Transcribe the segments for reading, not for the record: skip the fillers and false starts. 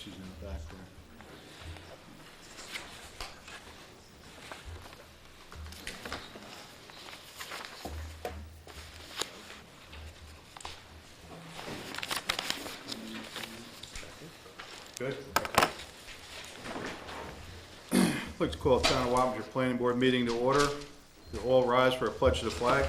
she's in the back there. Good. I'd like to call Town of Wappinger Planning Board meeting to order. You'll all rise for a pledge to the flag.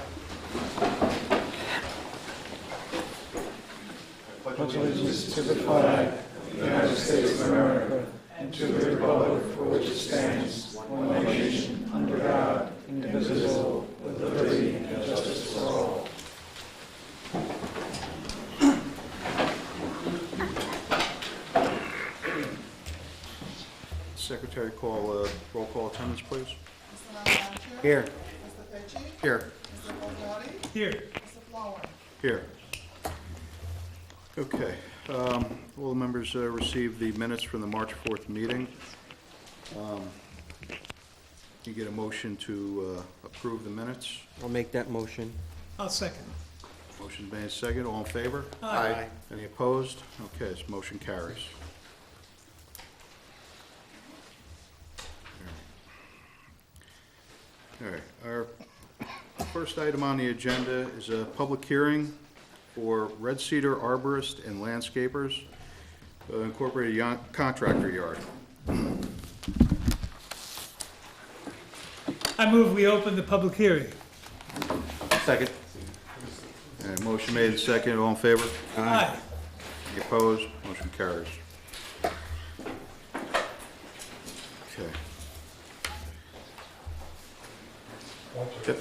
Pledge allegiance to the flag of the United States of America and to the republic for which it stands, one nation, under God, indivisible, with liberty and justice for all. Secretary, call roll call attendance, please. Mr. Malaccio? Here. Mr. Pecci? Here. Mr. Bulgari? Here. Mr. Flower? Here. Okay. All the members received the minutes from the March 4th meeting. You get a motion to approve the minutes. I'll make that motion. I'll second. Motion made second. All in favor? Aye. Any opposed? Okay, this motion carries. All right, our first item on the agenda is a public hearing for Red Cedar Arborist and Landscapers Incorporated Contractor Yard. I move we open the public hearing. Second. Motion made and second. All in favor? Aye. Any opposed? Motion carries. Okay. Yep.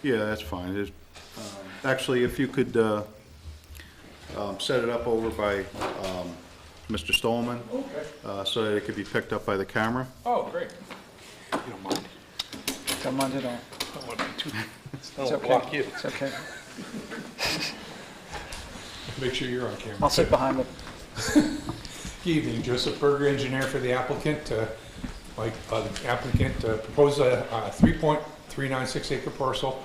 Yeah, that's fine. Actually, if you could set it up over by Mr. Stolman, so that it could be picked up by the camera. Oh, great. You don't mind? Don't mind at all. I want to be too. It's I don't okay. block you. It's okay. Make sure you're on camera. I'll sit behind it. Good evening, Joseph Berger, engineer for the applicant. The applicant proposed a 3.396 acre parcel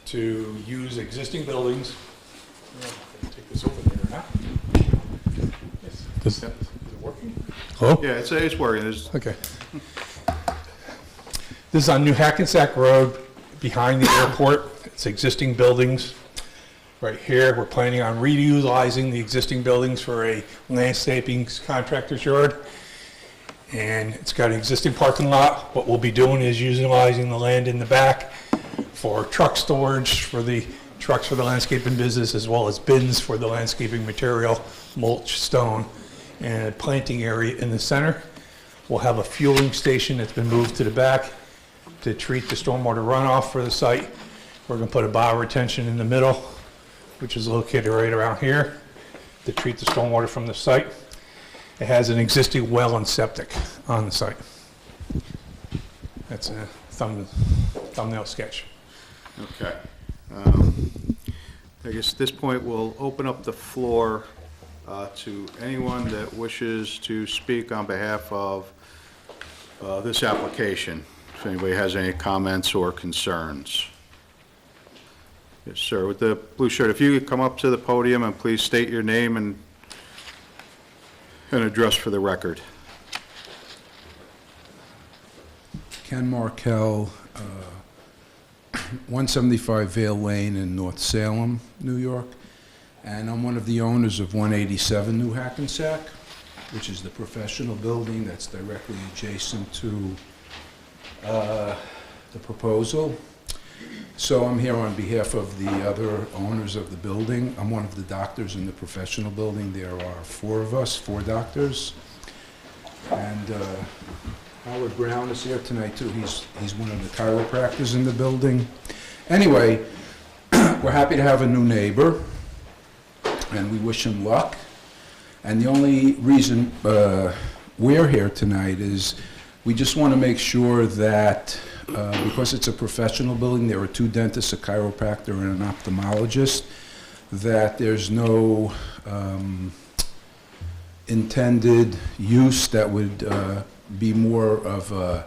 to use existing buildings. Take this over there now. Is it working? Hello? Yeah, it's working. Okay. This is on New Hackensack Road, behind the airport. It's existing buildings. Right here, we're planning on reutilizing the existing buildings for a landscaping contractor's yard. And it's got an existing parking lot. What we'll be doing is utilizing the land in the back for truck storage for the trucks for the landscaping business, as well as bins for the landscaping material, mulch, stone, and a planting area in the center. We'll have a fueling station that's been moved to the back to treat the stormwater runoff for the site. We're going to put a bioretention in the middle, which is located right around here, to treat the stormwater from the site. It has an existing well and septic on the site. That's a thumbnail sketch. Okay. I guess at this point, we'll open up the floor to anyone that wishes to speak on behalf of this application. If anybody has any comments or concerns. Yes, sir, with the blue shirt. If you could come up to the podium and please state your name and an address for the record. Ken Markell, 175 Vale Lane in North Salem, New York. And I'm one of the owners of 187 New Hackensack, which is the professional building that's directly adjacent to the proposal. So I'm here on behalf of the other owners of the building. I'm one of the doctors in the professional building. There are four of us, four doctors. And Howard Brown is here tonight too. He's one of the chiropractors in the building. Anyway, we're happy to have a new neighbor, and we wish him luck. And the only reason we're here tonight is we just want to make sure that because it's a professional building, there are two dentists, a chiropractor, and an ophthalmologist, that there's no intended use that would be more of a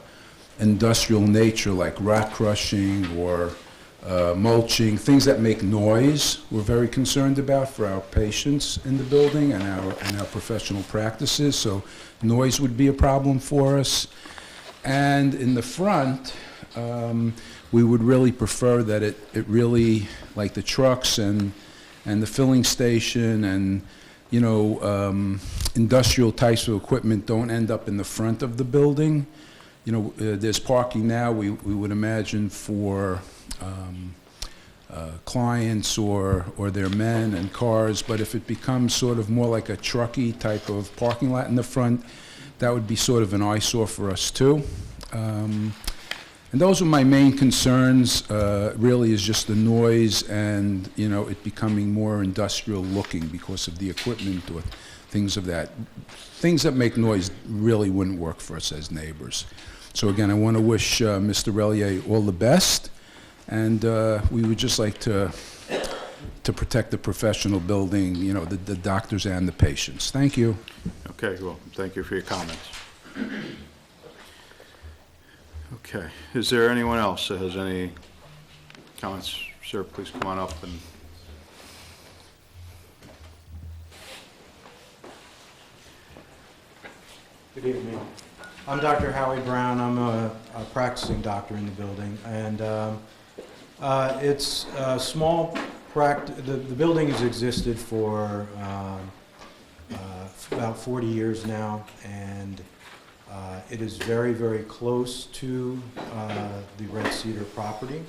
industrial nature, like rock crushing or mulching, things that make noise, we're very concerned about for our patients in the building and our professional practices, so noise would be a problem for us. And in the front, we would really prefer that it really, like the trucks and the filling station and, you know, industrial types of equipment don't end up in the front of the building. You know, there's parking now, we would imagine, for clients or their men and cars, but if it becomes sort of more like a trucky type of parking lot in the front, that would be sort of an eyesore for us too. And those are my main concerns, really, is just the noise and, you know, it becoming more industrial looking because of the equipment or things of that. Things that make noise really wouldn't work for us as neighbors. So again, I want to wish Mr. Relier all the best, and we would just like to protect the professional building, you know, the doctors and the patients. Thank you. Okay, well, thank you for your comments. Okay, is there anyone else that has any comments? Sir, please come on up and... Good evening. I'm Dr. Howie Brown. I'm a practicing doctor in the building, and it's a small practice. The building has existed for about 40 years now, and it is very, very close to the Red Cedar property.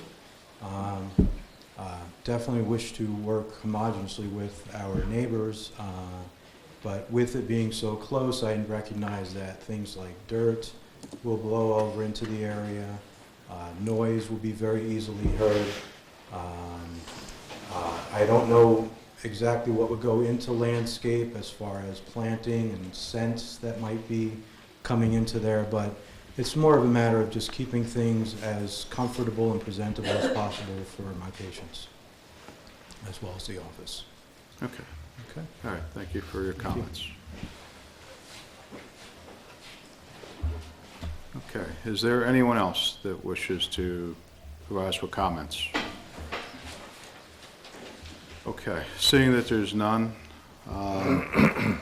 Definitely wish to work homogeneously with our neighbors, but with it being so close, I recognize that things like dirt will blow over into the area, noise will be very easily heard. I don't know exactly what would go into landscape as far as planting and scents that might be coming into there, but it's more of a matter of just keeping things as comfortable and presentable as possible for my patients, as well as the office. Okay. Okay. All right, thank you for your comments. Okay, is there anyone else that wishes to provide us with comments? Okay, seeing that there's none, a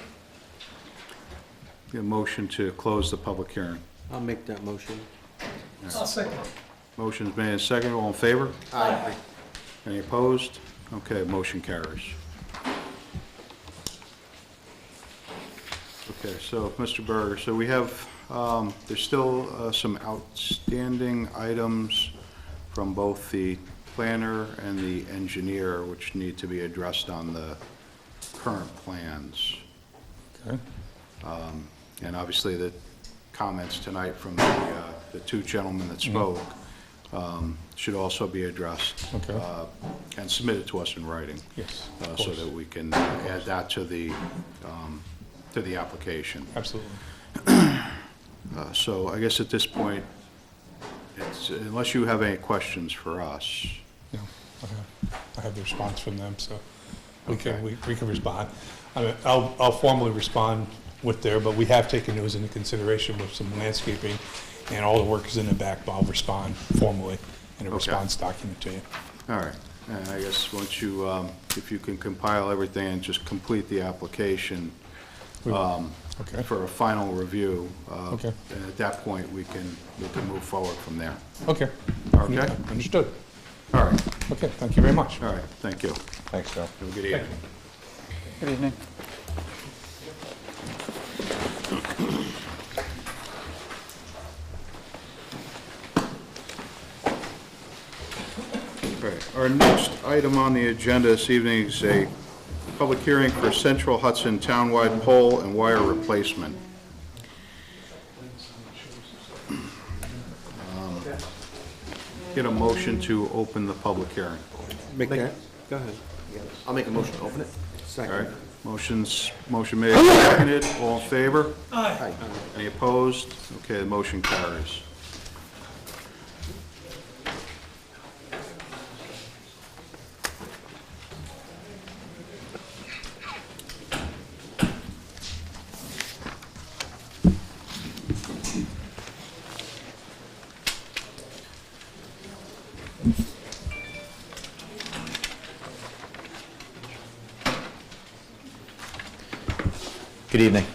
motion to close the public hearing. I'll make that motion. I'll second. Motion's made and seconded, all in favor? Aye. Any opposed? Okay, motion carries. Okay, so, Mr. Berger, so we have, there's still some outstanding items from both the planner and the engineer, which need to be addressed on the current plans. Okay. And obviously, the comments tonight from the two gentlemen that spoke should also be addressed. Okay. And submitted to us in writing. Yes, of So course. that we can add that to the application. Absolutely. So I guess at this point, it's, unless you have any questions for us. No, I have the response from them, so we can respond. I mean, I'll formally respond with there, but we have taken those into consideration with some landscaping, and all the work is in the back, but I'll respond formally in a Okay. response document to you. All right, and I guess once you, if you can compile everything and just complete the application Okay. for a final review, Okay. and at that point, we can move forward from there. Okay. Okay? Understood. All right, Okay, thank you very much. all right, thank you. Thanks, Phil. Have a good evening. Good evening. All right, our next item on the agenda this evening is a public hearing for Central Hudson Townwide Pole and Wire Replacement. Get a motion to open the public hearing. Make that, go ahead. I'll make a motion to open it. All right, Second. motion made, seconded, all in favor? Aye. Any opposed? Okay, the motion carries. Good evening.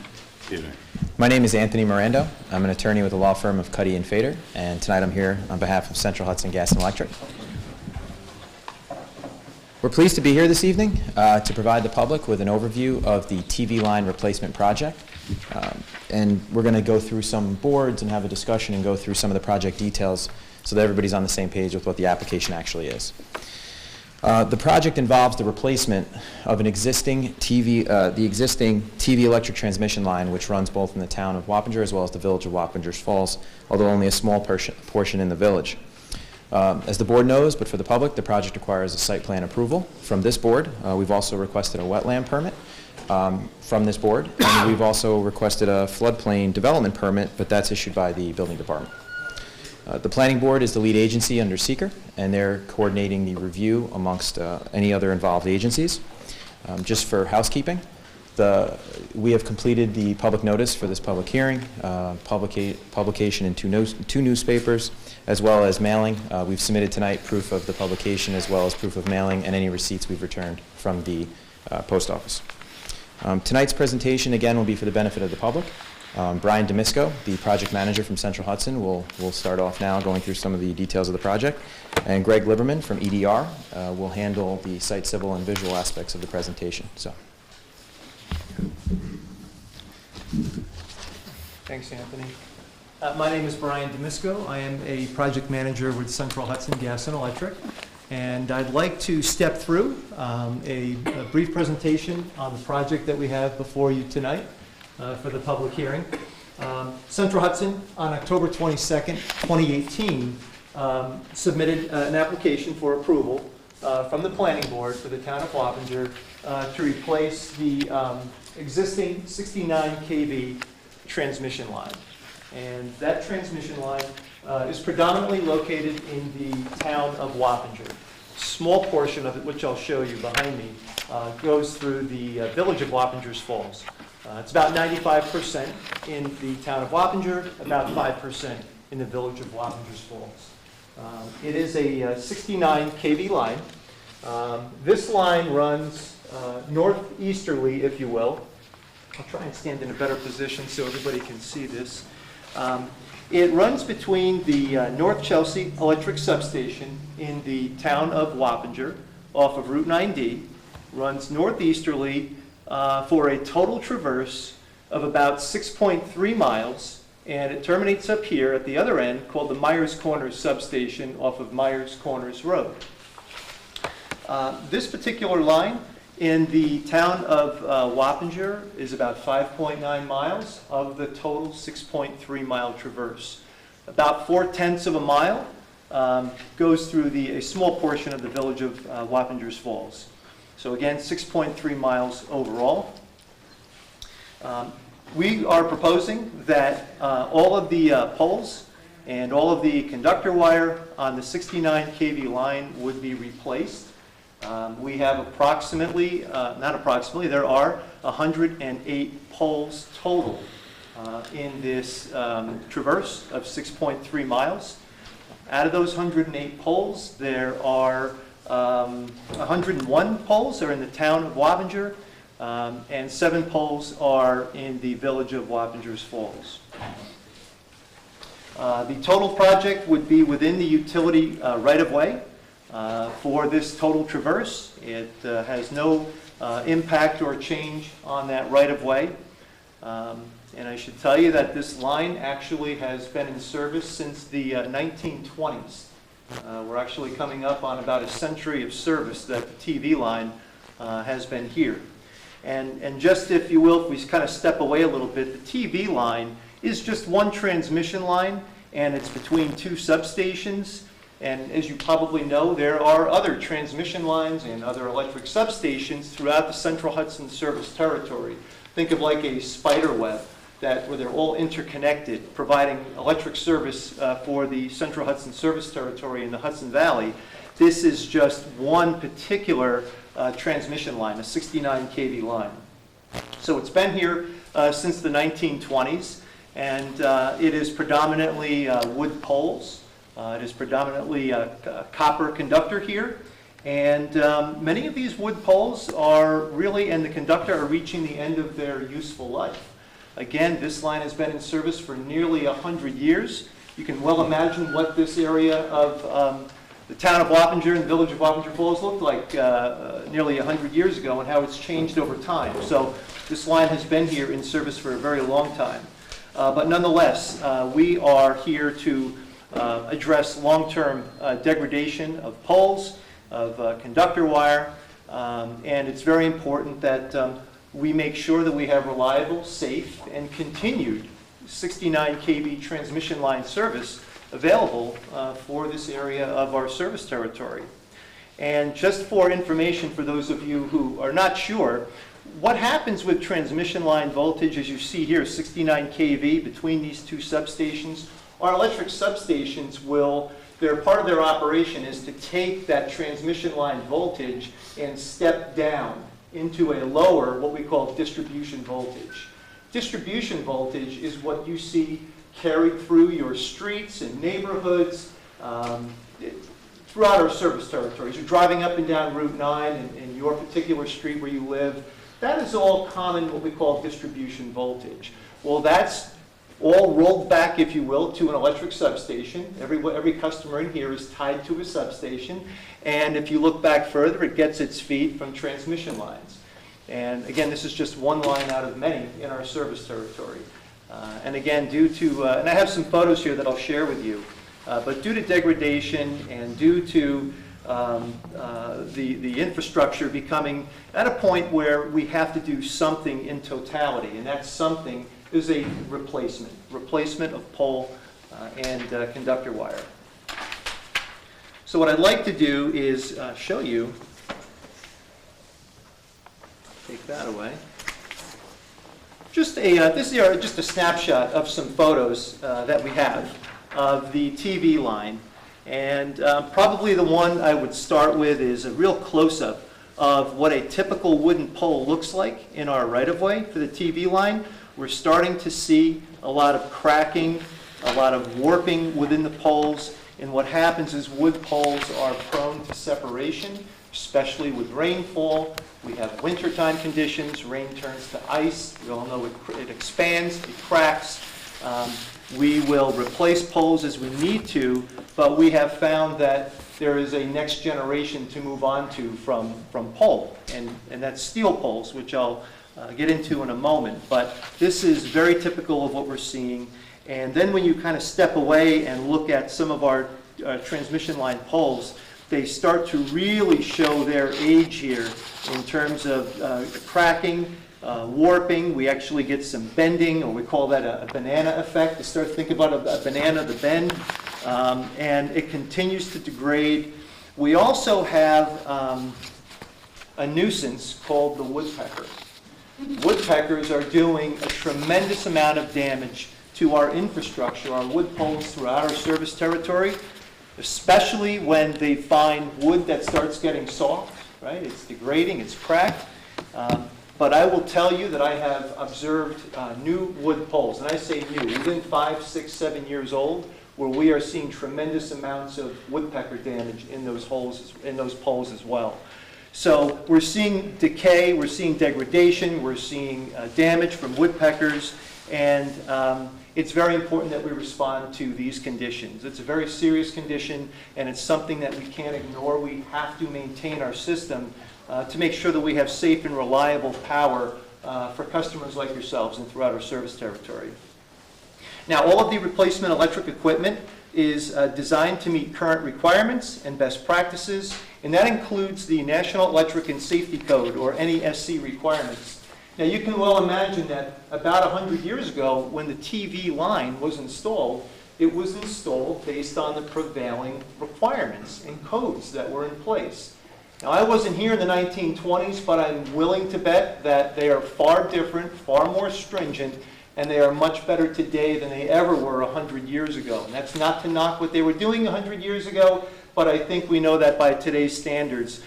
Evening. My name is Anthony Mirando. I'm an attorney with the law firm of Cuddy and Fader, and tonight I'm here on behalf of Central Hudson Gas and Electric. We're pleased to be here this evening to provide the public with an overview of the TV line replacement project. And we're going to go through some boards and have a discussion and go through some of the project details so that everybody's on the same page with what the application actually is. The project involves the replacement of an existing the existing TV electric transmission line, which runs both in the town of Wappinger as well as the village of Wappingers Falls, although only a small portion in the village. As the board knows, but for the public, the project requires a site plan approval from this board. We've also requested a wetland permit from this board, and we've also requested a floodplain development permit, but that's issued by the building department. The planning board is the lead agency under seeker, and they're coordinating the review amongst any other involved agencies. Just for housekeeping, we have completed the public notice for this public hearing, publication in two newspapers, as well as mailing. We've submitted tonight proof of the publication as well as proof of mailing and any receipts we've returned from the post office. Tonight's presentation, again, will be for the benefit of the public. Brian Demisco, the project manager from Central Hudson, will start off now going through some of the details of the project. And Greg Liberman from EDR will handle the site civil and visual aspects of the presentation. So. Thanks, Anthony. My name is Brian Demisco. I am a project manager with Central Hudson Gas and Electric. And I'd like to step through a brief presentation on the project that we have before you tonight for the public hearing. Central Hudson, on October 22nd, 2018, submitted an application for approval from the planning board for the town of Wappinger to replace the existing 69 kV transmission line. And that transmission line is predominantly located in the town of Wappinger. Small portion of it, which I'll show you behind me, goes through the village of Wappingers Falls. It's about 95% in the town of Wappinger, about 5% in the village of Wappingers Falls. It is a 69 kV line. This line runs northeasterly, if you will. I'll try and stand in a better position so everybody can see this. It runs between the North Chelsea Electric Substation in the town of Wappinger off of Route 9D, runs northeasterly for a total traverse of about 6.3 miles, and it terminates up here at the other end called the Myers Corners Substation off of Myers Corners Road. This particular line in the town of Wappinger is about 5.9 miles of the total 6.3 mile traverse. About 4/10 of a mile goes through a small portion of the village of Wappingers Falls. So again, 6.3 miles overall. We are proposing that all of the poles and all of the conductor wire on the 69 kV line would be replaced. We have approximately, not approximately, there are 108 poles total in this traverse of 6.3 miles. Out of those 108 poles, there are 101 poles are in the town of Wappinger, and 7 poles are in the village of Wappingers Falls. The total project would be within the utility right-of-way. For this total traverse, it has no impact or change on that right-of-way. And I should tell you that this line actually has been in service since the 1920s. We're actually coming up on about a century of service that the TV line has been here. And just, if you will, if we kind of step away a little bit, the TV line is just one transmission line, and it's between 2 substations. And as you probably know, there are other transmission lines and other electric substations throughout the Central Hudson service territory. Think of like a spider web where they're all interconnected, providing electric service for the Central Hudson service territory in the Hudson Valley. This is just one particular transmission line, a 69 kV line. So it's been here since the 1920s, and it is predominantly wood poles. It is predominantly a copper conductor here, And many of these wood poles are really, and the conductor are reaching the end of their useful life. Again, this line has been in service for nearly 100 years. You can well imagine what this area of the town of Wappinger and the village of Wappinger Falls looked like nearly 100 years ago and how it's changed over time. So this line has been here in service for a very long time. But nonetheless, we are here to address long-term degradation of poles, of conductor wire, and it's very important that we make sure that we have reliable, safe, and continued 69 kV transmission line service available for this area of our service territory. And just for information for those of you who are not sure, what happens with transmission line voltage, as you see here, 69 kV between these two substations, our electric substations will, part of their operation is to take that transmission line voltage and step down into a lower, what we call distribution voltage. Distribution voltage is what you see carried through your streets and neighborhoods throughout our service territories. You're driving up and down Route 9 in your particular street where you live. That is all common, what we call distribution voltage. Well, that's all rolled back, if you will, to an electric substation. Every customer in here is tied to a substation. And if you look back further, it gets its feed from transmission lines. And again, this is just one line out of many in our service territory. And again, due to, and I have some photos here that I'll share with you, but due to degradation and due to the infrastructure becoming at a point where we have to do something in totality, and that something is a replacement of pole and conductor wire. So what I'd like to do is show you, take that away. This is just a snapshot of some photos that we have of the TV line. And probably the one I would start with is a real close-up of what a typical wooden pole looks like in our right-of-way for the TV line. We're starting to see a lot of cracking, a lot of warping within the poles. And what happens is wood poles are prone to separation, especially with rainfall. We have wintertime conditions, rain turns to ice. We all know it expands, it cracks. We will replace poles as we need to, but we have found that there is a next generation to move on to from pole, and that's steel poles, which I'll get into in a moment. But this is very typical of what we're seeing. And then when you kind of step away and look at some of our transmission line poles, they start to really show their age here in terms of cracking, warping. We actually get some bending, or we call that a banana effect. You start thinking about a banana, the bend, and it continues to degrade. We also have a nuisance called the woodpecker. Woodpeckers are doing a tremendous amount of damage to our infrastructure, our wood poles throughout our service territory, especially when they find wood that starts getting soft, right? It's degrading, it's cracked. But I will tell you that I have observed new wood poles, and I say new, within 5, 6, 7 years old, where we are seeing tremendous amounts of woodpecker damage in those poles as well. So we're seeing decay, we're seeing degradation, we're seeing damage from woodpeckers, and it's very important that we respond to these conditions. It's a very serious condition, and it's something that we can't ignore. We have to maintain our system to make sure that we have safe and reliable power for customers like yourselves and throughout our service territory. Now, all of the replacement electric equipment is designed to meet current requirements and best practices, and that includes the National Electric and Safety Code, or NESC requirements. Now, you can well imagine that about 100 years ago, when the TV line was installed, it was installed based on the prevailing requirements and codes that were in place. Now, I wasn't here in the 1920s, but I'm willing to bet that they are far different, far more stringent, and they are much better today than they ever were 100 years ago. And that's not to knock what they were doing 100 years ago, but I think we know that by today's standards,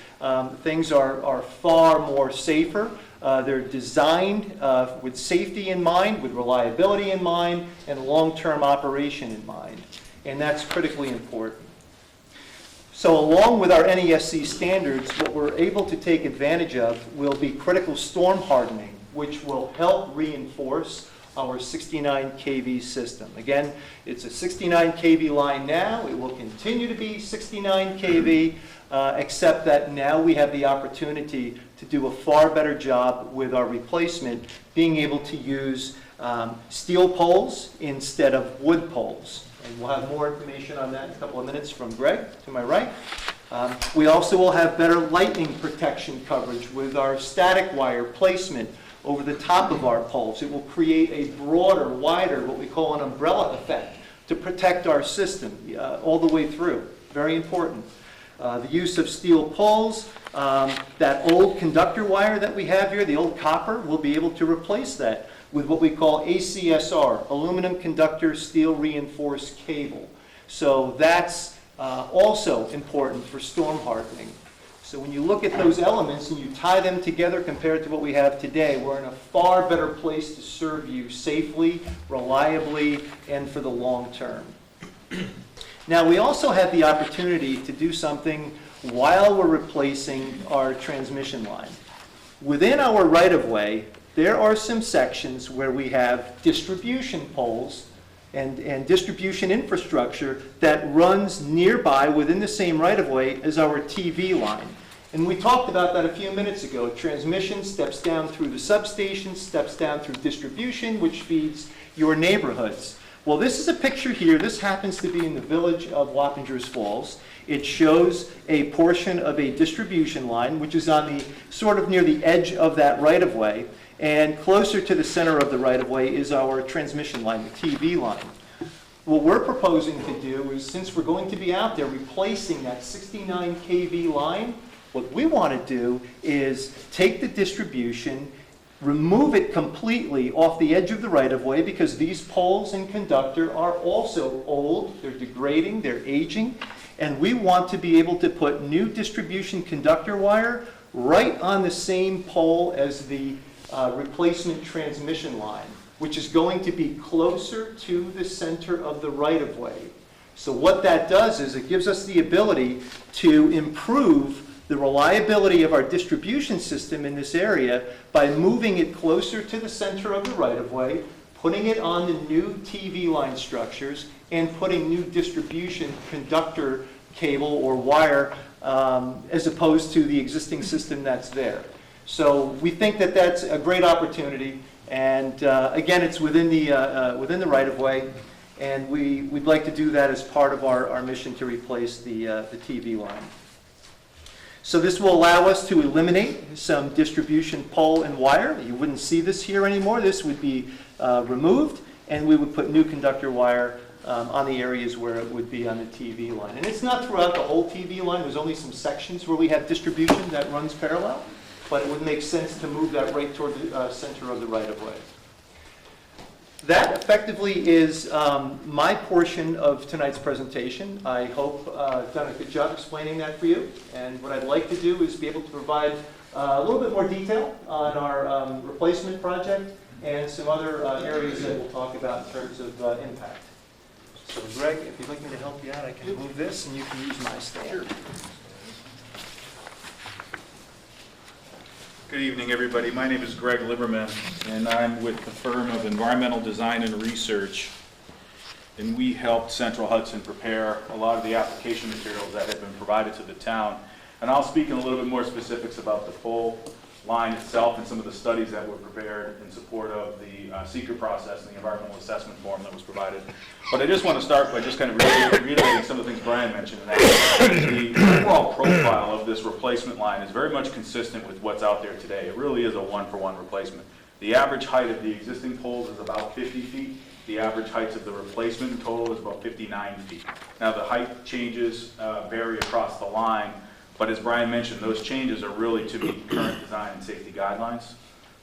things are far more safer. They're designed with safety in mind, with reliability in mind, and long-term operation in mind. And that's critically important. So along with our NESC standards, what we're able to take advantage of will be critical storm hardening, which will help reinforce our 69 kV system. Again, it's a 69 kV line now. It will continue to be 69 kV, except that now we have the opportunity to do a far better job with our replacement, being able to use steel poles instead of wood poles. And we'll have more information on that in a couple of minutes from Greg, to my right. We also will have better lightning protection coverage with our static wire placement over the top of our poles. It will create a broader, wider, what we call an umbrella effect to protect our system all the way through. Very important. The use of steel poles, that old conductor wire that we have here, the old copper, we'll be able to replace that with what we call ACSR, aluminum conductor steel reinforced cable. So that's also important for storm hardening. So when you look at those elements and you tie them together compared to what we have today, we're in a far better place to serve you safely, reliably, and for the long term. Now, we also have the opportunity to do something while we're replacing our transmission line. Within our right-of-way, there are some sections where we have distribution poles and distribution infrastructure that runs nearby within the same right-of-way as our TV line. And we talked about that a few minutes ago. Transmission steps down through the substation, steps down through distribution, which feeds your neighborhoods. Well, this is a picture here. This happens to be in the village of Wappingers Falls. It shows a portion of a distribution line, which is on the sort of near the edge of that right-of-way. And closer to the center of the right-of-way is our transmission line, the TV line. What we're proposing to do is, since we're going to be out there replacing that 69 kV line, what we want to do is take the distribution, remove it completely off the edge of the right-of-way, because these poles and conductor are also old, they're degrading, they're aging, and we want to be able to put new distribution conductor wire right on the same pole as the replacement transmission line, which is going to be closer to the center of the right-of-way. So what that does is it gives us the ability to improve the reliability of our distribution system in this area by moving it closer to the center of the right-of-way, putting it on the new TV line structures, and putting new distribution conductor cable or wire as opposed to the existing system that's there. So we think that that's a great opportunity, and again, it's within the right-of-way, and we'd like to do that as part of our mission to replace the TV line. So this will allow us to eliminate some distribution pole and wire. You wouldn't see this here anymore. This would be removed, and we would put new conductor wire on the areas where it would be on the TV line. And it's not throughout the whole TV line. There's only some sections where we have distribution that runs parallel, but it would make sense to move that right toward the center of the right-of-way. That effectively is my portion of tonight's presentation. I hope I've done a good job explaining that for you. And what I'd like to do is be able to provide a little bit more detail on our replacement project and some other areas that we'll talk about in terms of impact. So Greg, if you'd like me to help you out, I can move this and you can use my stand. Good evening, everybody. My name is Greg Lieberman, and I'm with the firm of Environmental Design and Research. And we helped Central Hudson prepare a lot of the application materials that have been provided to the town. And I'll speak in a little bit more specifics about the pole line itself and some of the studies that were prepared in support of the seeker process and the environmental assessment form that was provided. But I just want to start by just kind of reiterating some of the things Brian mentioned. And that the overall profile of this replacement line is very much consistent with what's out there today. It really is a one-for-one replacement. The average height of the existing poles is about 50 feet. The average heights of the replacement in total is about 59 feet. Now the height changes vary across the line, but as Brian mentioned, those changes are really to meet current design and safety guidelines.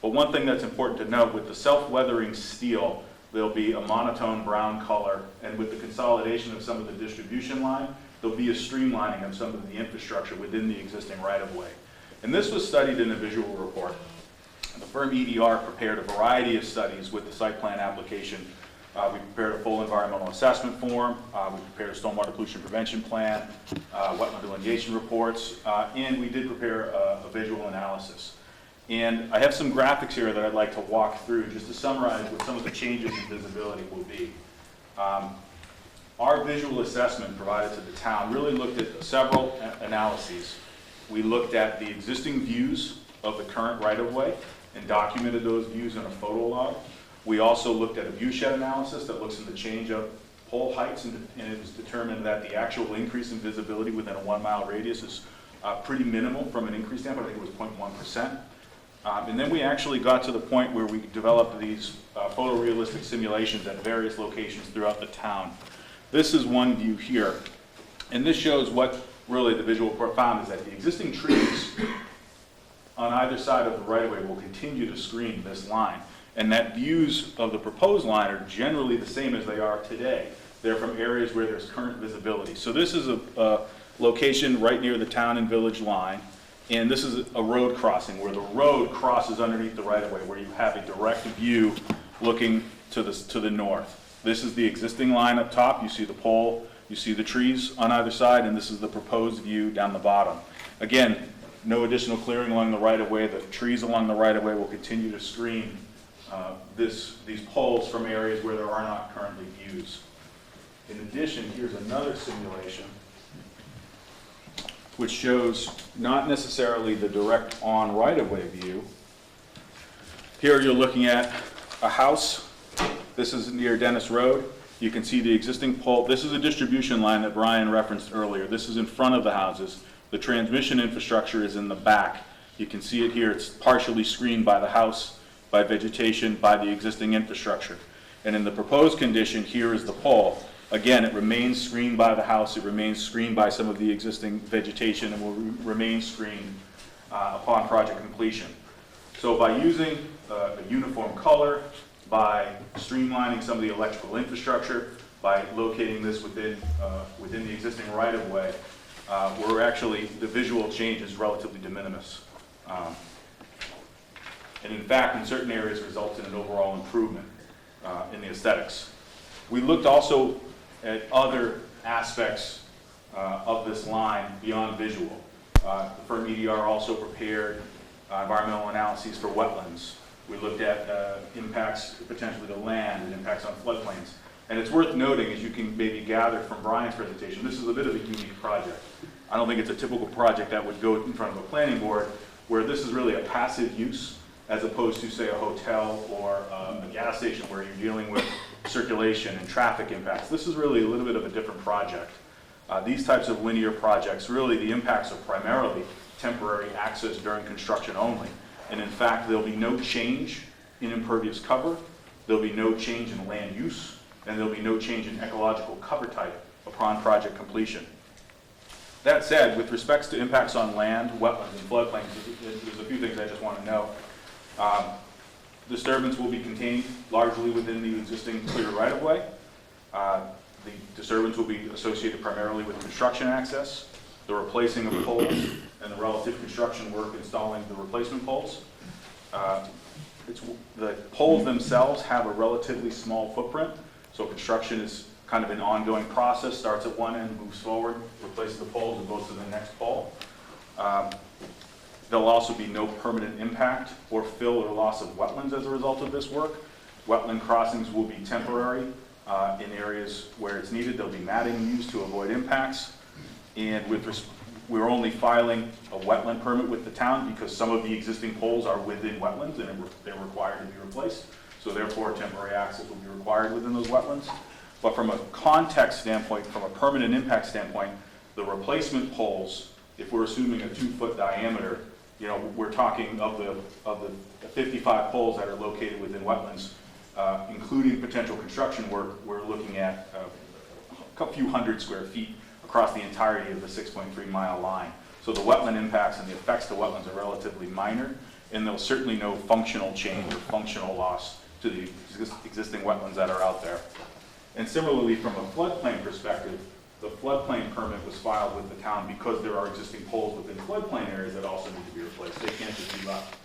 But one thing that's important to note, with the self-weathering steel, there'll be a monotone brown color, and with the consolidation of some of the distribution line, there'll be a streamlining of some of the infrastructure within the existing right-of-way. And this was studied in a visual report. The firm EDR prepared a variety of studies with the site plan application We prepared a full environmental assessment form. We prepared a stormwater pollution prevention plan, wetland delineation reports, and we did prepare a visual analysis. And I have some graphics here that I'd like to walk through just to summarize what some of the changes in visibility will be. Our visual assessment provided to the town really looked at several analyses. We looked at the existing views of the current right-of-way and documented those views in a photo log. We also looked at a viewshed analysis that looks at the change of pole heights, and it was determined that the actual increase in visibility within a 1 mile radius is pretty minimal from an increase standpoint. I think it was 0.1%. And then we actually got to the point where we developed these photorealistic simulations at various locations throughout the town. This is one view here, and this shows what really the visual report found is that the existing trees on either side of the right-of-way will continue to screen this line, and that views of the proposed line are generally the same as they are today. They're from areas where there's current visibility. So this is a location right near the town and village line, and this is a road crossing where the road crosses underneath the right-of-way, where you have a direct view looking to the north. This is the existing line up top. You see the pole, you see the trees on either side, and this is the proposed view down the bottom. Again, no additional clearing along the right-of-way. The trees along the right-of-way will continue to screen these poles from areas where there are not currently views. In addition, here's another simulation which shows not necessarily the direct on right-of-way view. Here you're looking at a house. This is near Dennis Road. You can see the existing pole. This is a distribution line that Brian referenced earlier. This is in front of the houses. The transmission infrastructure is in the back. You can see it here. It's partially screened by the house, by vegetation, by the existing infrastructure. And in the proposed condition, here is the pole. Again, it remains screened by the house. It remains screened by some of the existing vegetation and will remain screened upon project completion. So by using a uniform color, by streamlining some of the electrical infrastructure, by locating this within the existing right-of-way, we're actually, the visual change is relatively de minimis. And in fact, in certain areas, results in an overall improvement in the aesthetics. We looked also at other aspects of this line beyond visual. The firm EDR also prepared environmental analyses for wetlands. We looked at impacts potentially to land and impacts on floodplains. And it's worth noting, as you can maybe gather from Brian's presentation, this is a bit of a unique project. I don't think it's a typical project that would go in front of a planning board, where this is really a passive use as opposed to, say, a hotel or a gas station where you're dealing with circulation and traffic impacts. This is really a little bit of a different project. These types of linear projects, really the impacts are primarily temporary access during construction only. And in fact, there'll be no change in impervious cover, there'll be no change in land use, and there'll be no change in ecological cover type upon project completion. That said, with respects to impacts on land, wetlands, and floodplains, there's a few things I just want to know. Disturbance will be contained largely within the existing clear right-of-way. The disturbance will be associated primarily with construction access, the replacing of poles, and the relative construction work installing the replacement poles. The poles themselves have a relatively small footprint, so construction is kind of an ongoing process, starts at one end, moves forward, replaces the poles, and goes to the next pole. There'll also be no permanent impact or fill or loss of wetlands as a result of this work. Wetland crossings will be temporary in areas where it's needed. There'll be matting used to avoid impacts. And we're only filing a wetland permit with the town because some of the existing poles are within wetlands and they're required to be replaced. So therefore, temporary access will be required within those wetlands. But from a context standpoint, from a permanent impact standpoint, the replacement poles, if we're assuming a 2-foot diameter, we're talking of the 55 poles that are located within wetlands, including potential construction work, we're looking at a few hundred square feet across the entirety of the 6.3 mile line. So the wetland impacts and the effects to wetlands are relatively minor, and there's certainly no functional change or functional loss to the existing wetlands that are out there. And similarly, from a floodplain perspective, the floodplain permit was filed with the town because there are existing poles within floodplain areas that also need to be replaced. They can't just be left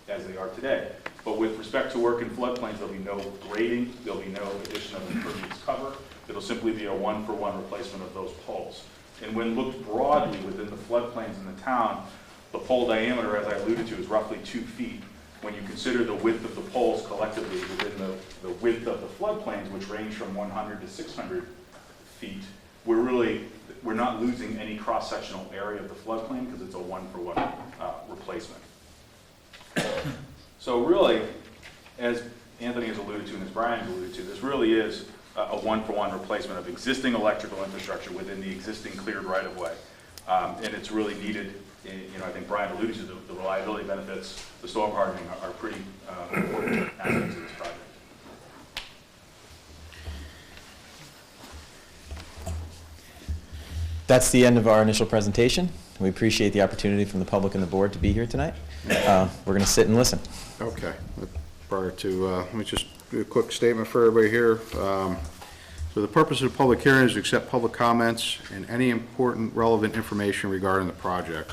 as they are today. But with respect to work in floodplains, there'll be no grading, there'll be no addition of impervious cover. It'll simply be a one-for-one replacement of those poles. And when looked broadly within the floodplains in the town, the pole diameter, as I alluded to, is roughly 2 feet. When you consider the width of the poles collectively within the width of the floodplains, which range from 100 to 600 feet, we're not losing any cross-sectional area of the floodplain because it's a one-for-one replacement. So really, as Anthony has alluded to and as Brian has alluded to, this really is a one-for-one replacement of existing electrical infrastructure within the existing cleared right-of-way. And it's really needed. I think Brian alluded to the reliability benefits, the storm hardening are pretty important aspects of this project. That's the end of our initial presentation. We appreciate the opportunity from the public and the board to be here tonight. We're going to sit and listen. Okay. Prior to, let me just do a quick statement for everybody here. So the purpose of the public hearing is to accept public comments and any important relevant information regarding the project.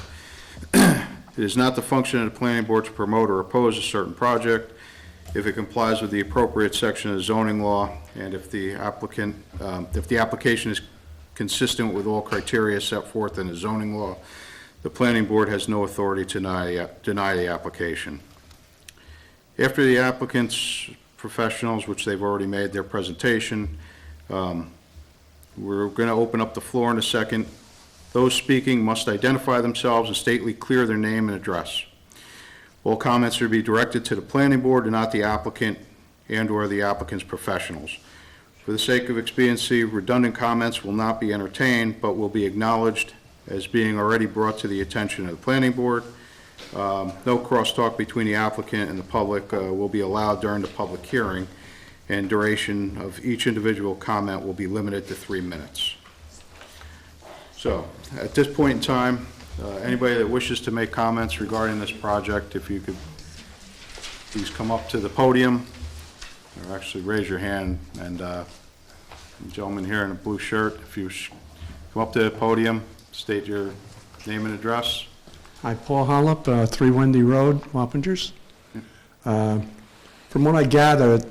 It is not the function of the planning board to promote or oppose a certain project if it complies with the appropriate section of the zoning law and if the application is consistent with all criteria set forth in the zoning law. The planning board has no authority to deny the application. After the applicant's professionals, which they've already made their presentation, we're going to open up the floor in a second. Those speaking must identify themselves and stately clear their name and address. All comments are to be directed to the planning board and not the applicant and/or the applicant's professionals. For the sake of expediency, redundant comments will not be entertained, but will be acknowledged as being already brought to the attention of the planning board. No crosstalk between the applicant and the public will be allowed during the public hearing, and duration of each individual comment will be limited to 3 minutes. So, at this point in time, anybody that wishes to make comments regarding this project, if you could please come up to the podium, or actually raise your hand, and the gentleman here in a blue shirt, if you come up to the podium, state your name and address. Hi, Paul Hollop, 3 Wendy Road, Wappingers. From what I gathered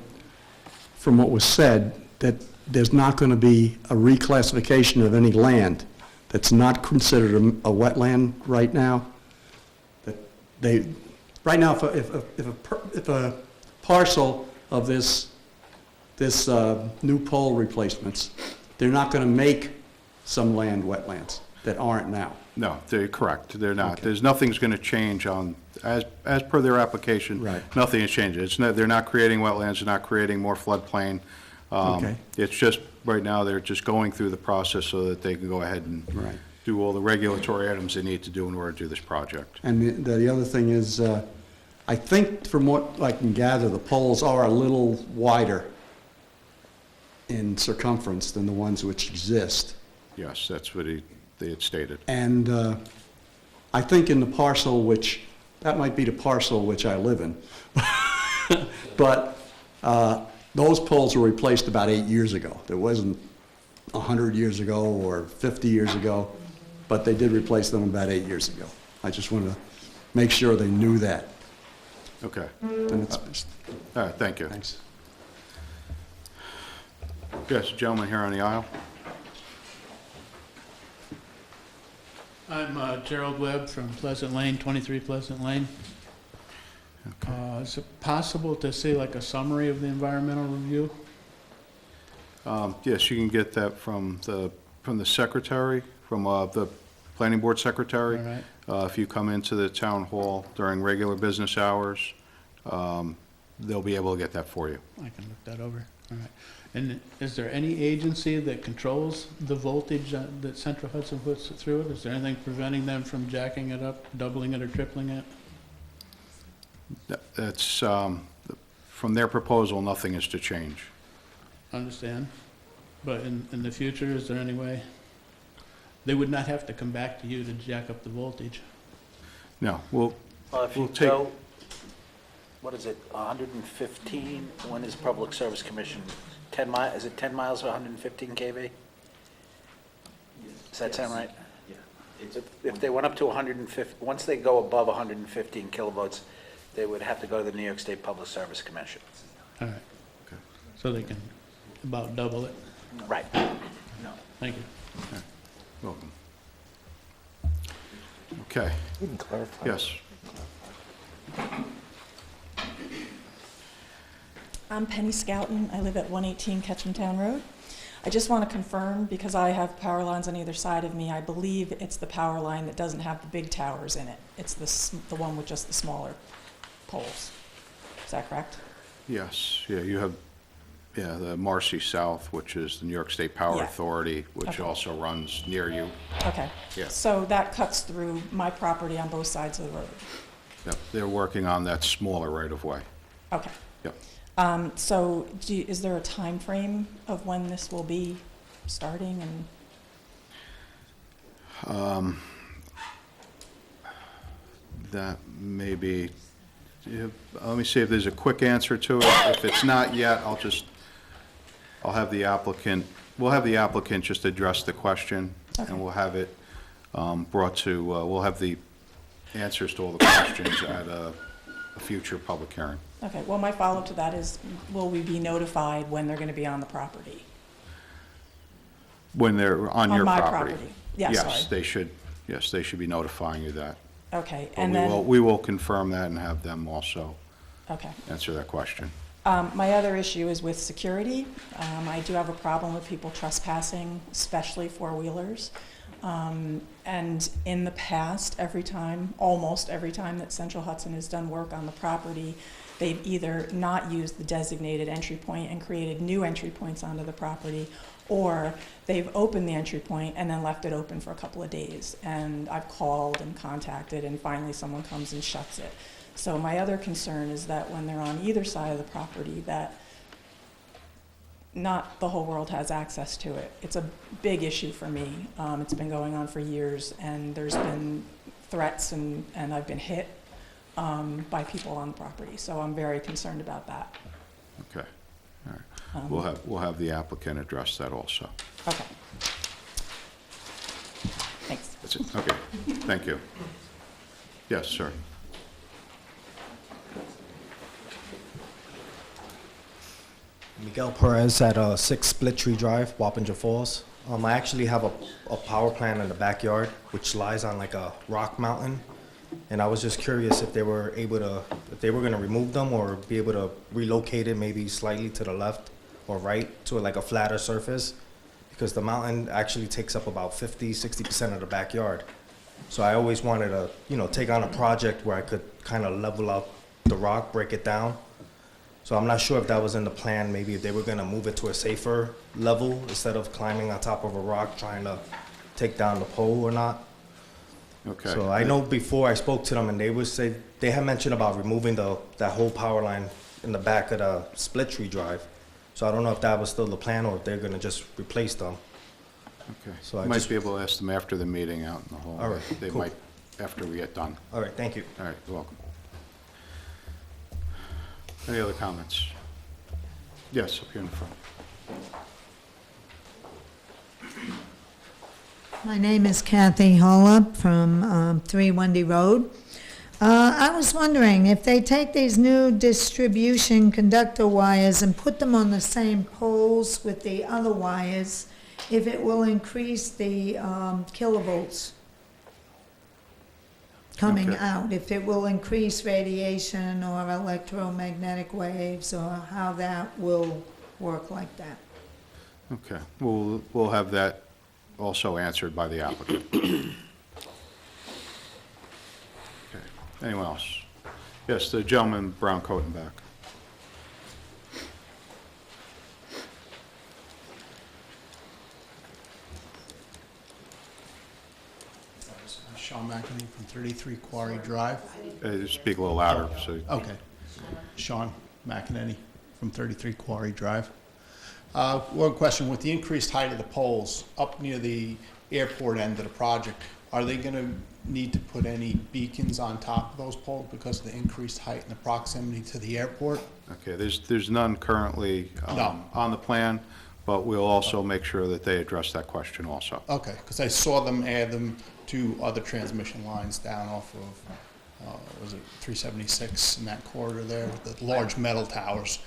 from what was said, that there's not going to be a reclassification of any land that's not considered a wetland right now. That they, right now, if a parcel of this new pole replacements, they're not going to make some land wetlands that aren't now. No, they're correct. They're not. Okay. There's nothing's going to change on, as per their application. Right. Nothing is changing. They're not creating wetlands. They're not creating more floodplain. Okay. It's just, right now, they're just going through the process so that they can go ahead and Right. do all the regulatory items they need to do in order to do this project. And the other thing is, I think from what I can gather, the poles are a little wider in circumference than the ones which exist. Yes, that's what they had stated. And I think in the parcel which, that might be the parcel which I live in. But those poles were replaced about 8 years ago. It wasn't 100 years ago or 50 years ago, but they did replace them about 8 years ago. I just wanted to make sure they knew that. Okay. And it's, All right, thank you. thanks. Yes, gentleman here on the aisle. I'm Gerald Webb from Pleasant Lane, 23 Pleasant Lane. Is it possible to see like a summary of the environmental review? Yes, you can get that from the secretary, from the planning board secretary. All right. If you come into the town hall during regular business hours, they'll be able to get that for you. I can look that over. All right. And is there any agency that controls the voltage that Central Hudson puts through it? Is there anything preventing them from jacking it up, doubling it, or tripling it? That's, from their proposal, nothing is to change. Understand. But in the future, is there any way? They would not have to come back to you to jack up the voltage. No, we'll If We'll you take- go, what is it, 115, when is Public Service Commission? 10 mi, is it 10 miles or 115 kV? Does that sound right? Yeah. If they went up to 150, once they go above 115 kilovolts, they would have to go to the New York State Public Service Commission. All right. So they can about double it? Right. Thank you. Welcome. Okay. You can clarify. Yes. I'm Penny Scouten. I live at 118 Ketchumtown Road. I just want to confirm, because I have power lines on either side of me, I believe it's the power line that doesn't have the big towers in it. It's the one with just the smaller poles. Is that correct? Yes, yeah, you have, the Marcy South, which is the New York State Power Yeah. Authority, which Okay. also runs near you. Okay. Yeah. So that cuts through my property on both sides of the road. Yep, they're working on that smaller right-of-way. Okay. Yep. So is there a time frame of when this will be starting and? That may be, let me see if there's a quick answer to it. If it's not yet, I'll have the applicant, we'll have the applicant just address the question, Okay. and we'll have it brought to, we'll have the answers to all the questions at a future public hearing. Okay, well, my follow-up to that is, will we be notified when they're going to be on the property? When they're on your my property. property. Yeah, Yes, sorry. they should be notifying you that. Okay, But and we then, will confirm that and have them also okay. answer that question. My other issue is with security. I do have a problem with people trespassing, especially four-wheelers. And in the past, almost every time that Central Hudson has done work on the property, they've either not used the designated entry point and created new entry points onto the property, or they've opened the entry point and then left it open for a couple of days. And I've called and contacted, and finally someone comes and shuts it. So my other concern is that when they're on either side of the property, that not the whole world has access to it. It's a big issue for me. It's been going on for years, and there's been threats, and I've been hit by people on the property. So I'm very concerned about that. Okay, all right. We'll have the applicant address that also. Okay. Thanks. That's it, okay, thank you. Yes, sir. Miguel Perez at 6 Split Tree Drive, Wappinger Falls. I actually have a power plant in the backyard, which lies on like a rock mountain. And I was just curious if they were gonna remove them or be able to relocate it maybe slightly to the left or right to like a flatter surface. Because the mountain actually takes up about 50–60% of the backyard. So I always wanted to, take on a project where I could kind of level out the rock, break it down. So I'm not sure if that was in the plan, maybe if they were gonna move it to a safer level instead of climbing on top of a rock trying to take down the pole or not. Okay. So I know before I spoke to them and they had mentioned about removing that whole power line in the back of the Split Tree Drive. So I don't know if that was still the plan or if they're gonna just replace them. Okay, So I might just- be able to ask them after the meeting out in the hall. All right, They cool. might, after we get done. All right, thank you. All right, you're welcome. Any other comments? Yes, up here in the front. My name is Kathy Holub from 3 Wendy Road. I was wondering if they take these new distribution conductor wires and put them on the same poles with the other wires, if it will increase the kilovolts coming Okay. out, if it will increase radiation or electromagnetic waves, or how that will work like that. Okay, we'll have that also answered by the applicant. Okay, anyone else? Yes, the gentleman, brown coat and back. Sean McEnany from 33 Quarry Drive. Speak a little louder, so. Okay. Sean McEnany from 33 Quarry Drive. One question, with the increased height of the poles up near the airport end of the project, are they going to need to put any beacons on top of those poles because of the increased height and the proximity to the airport? Okay, there's none currently No. on the plan, but we'll also make sure that they address that question also. Okay, because I saw them add them to other transmission lines down off was it 376 in that corridor there, the large metal towers.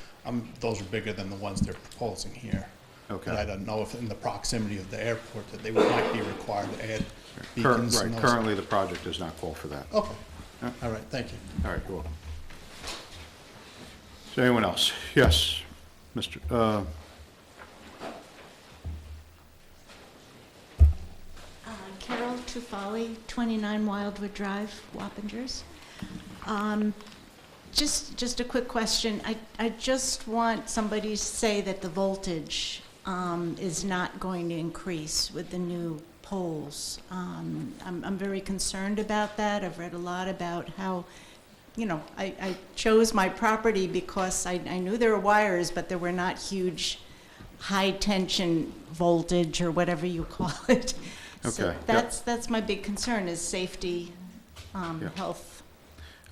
Those are bigger than the ones they're proposing here. Okay. But I don't know if in the proximity of the airport that they might be required to add beacons. Right, and those- currently, the project does not call for that. Okay, Yeah. all right, thank you. All right, you're welcome. Is there anyone else? Yes, Mr., Carol Tufali, 29 Wildwood Drive, Wappingers. Just a quick question. I just want somebody to say that the voltage is not going to increase with the new poles. I'm very concerned about that. I've read a lot about how, I chose my property because I knew there were wires, but there were not huge high-tension voltage or whatever you call it. So Okay, that's my big concern, is safety, Yeah. health,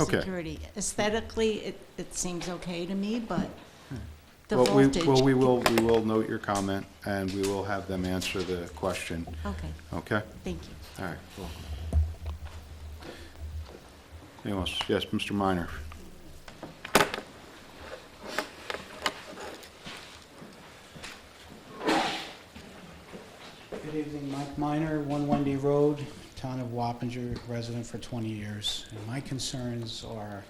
Okay. security. Aesthetically, it seems okay to me, but the well, voltage. we will note your comment, and we will have them answer the question. Okay, Okay? thank you. All right, welcome. Anyone else? Yes, Mr. Minor. Good evening, Mike Minor, 1 Wendy Road, town of Wappinger, resident for 20 years. And my concerns are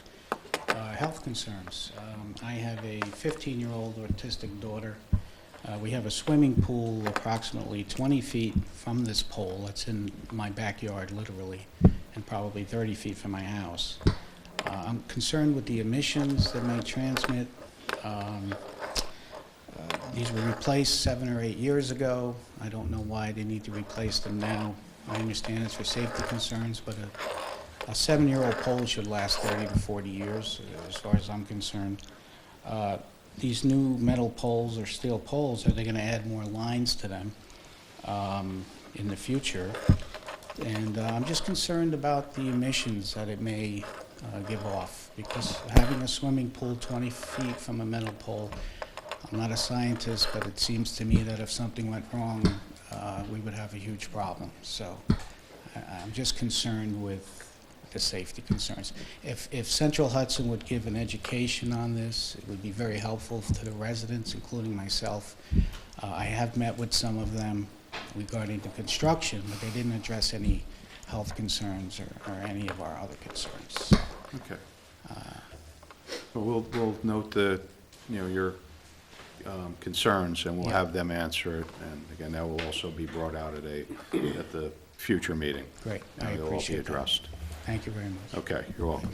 health concerns. I have a 15-year-old autistic daughter. We have a swimming pool approximately 20 feet from this pole. That's in my backyard, literally, and probably 30 feet from my house. I'm concerned with the emissions that may transmit. These were replaced 7 or 8 years ago. I don't know why they need to replace them now. I understand it's for safety concerns, but a 7-year-old pole should last 30 to 40 years, as far as I'm concerned. These new metal poles or steel poles, are they going to add more lines to them in the future? And I'm just concerned about the emissions that it may give off, because having a swimming pool 20 feet from a metal pole, I'm not a scientist, but it seems to me that if something went wrong, we would have a huge problem. So I'm just concerned with the safety concerns. If Central Hudson would give an education on this, it would be very helpful to the residents, including myself. I have met with some of them regarding the construction, but they didn't address any health concerns or any of our other concerns. Okay. Well, we'll note the, your concerns, and we'll have them answer it. And again, that will also be brought out at the future meeting. Great, And I they'll all be appreciate that. addressed. Thank you very much. Okay, you're welcome.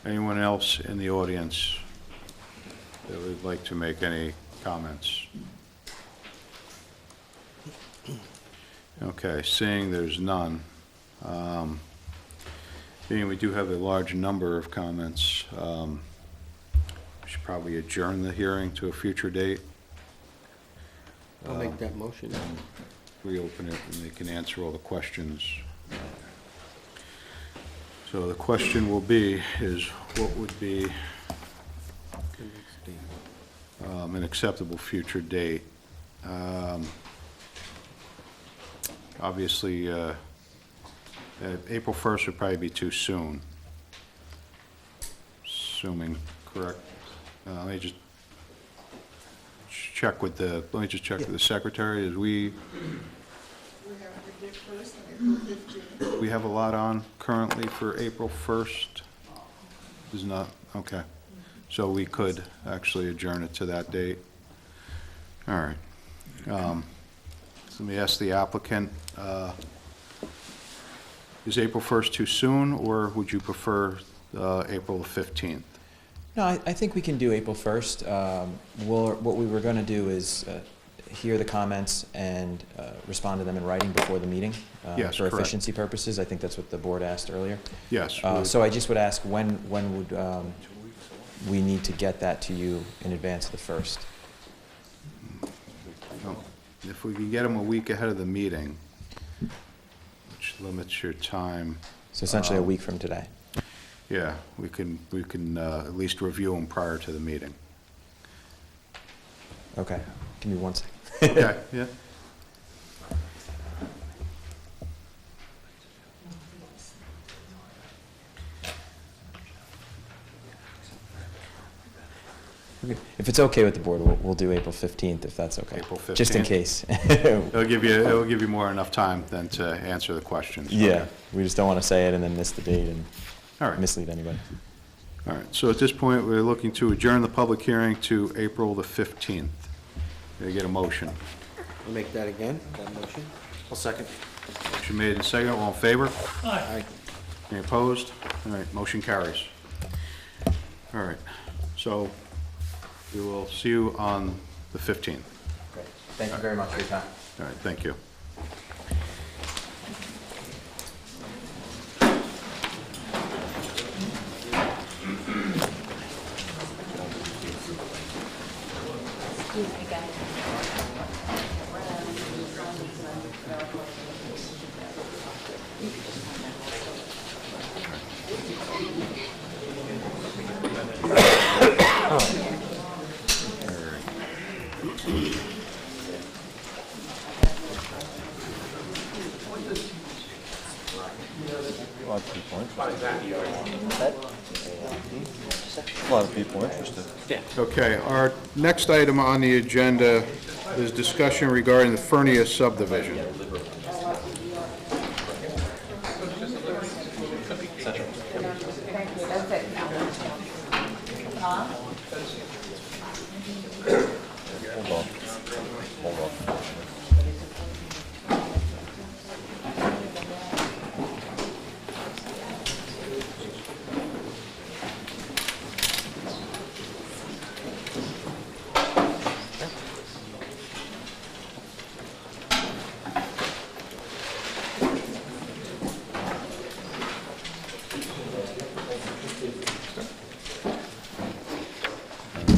Anyone else in the audience that would like to make any comments? Okay, seeing there's none, being we do have a large number of comments, we should probably adjourn the hearing to a future date. I'll make that motion. Reopen it, and they can answer all the questions. So the question will be, is what would be an acceptable future date? Obviously, April 1st would probably be too soon. Assuming, correct? Let me just check with the secretary. As We have April 1st and April 15th. we have a lot on currently for April 1st? Is not, okay. So we could actually adjourn it to that date. All right. So let me ask the applicant, is April 1st too soon, or would you prefer April 15th? No, I think we can do April 1st. What we were going to do is hear the comments and respond to them in writing before the meeting Yes, for correct. efficiency purposes. I think that's what the board asked earlier. Yes. So I just would ask, when would we need to get that to you in advance of the 1st? If we can get them a week ahead of the meeting, which limits your time. So essentially a week from today. Yeah, we can at least review them prior to the meeting. Okay, give me 1 second. Okay, yeah. Okay. If it's okay with the board, we'll do April 15th, if that's okay. April 15th? Just in case. It'll give you more enough time then to answer the questions. Yeah, Okay. we just don't want to say it and then miss the date and All right. mislead anybody. All right, so at this point, we're looking to adjourn the public hearing to April the 15th. Can I get a motion? I'll make that again, that motion. I'll second. Motion made and seconded, all in favor? Aye. Any opposed? All right, motion carries. All right, so we will see you on the 15th. Great. Thank you very much for your time. All right, thank you. A lot of people interested. Yeah. Okay, our next item on the agenda is discussion regarding the Fernia subdivision.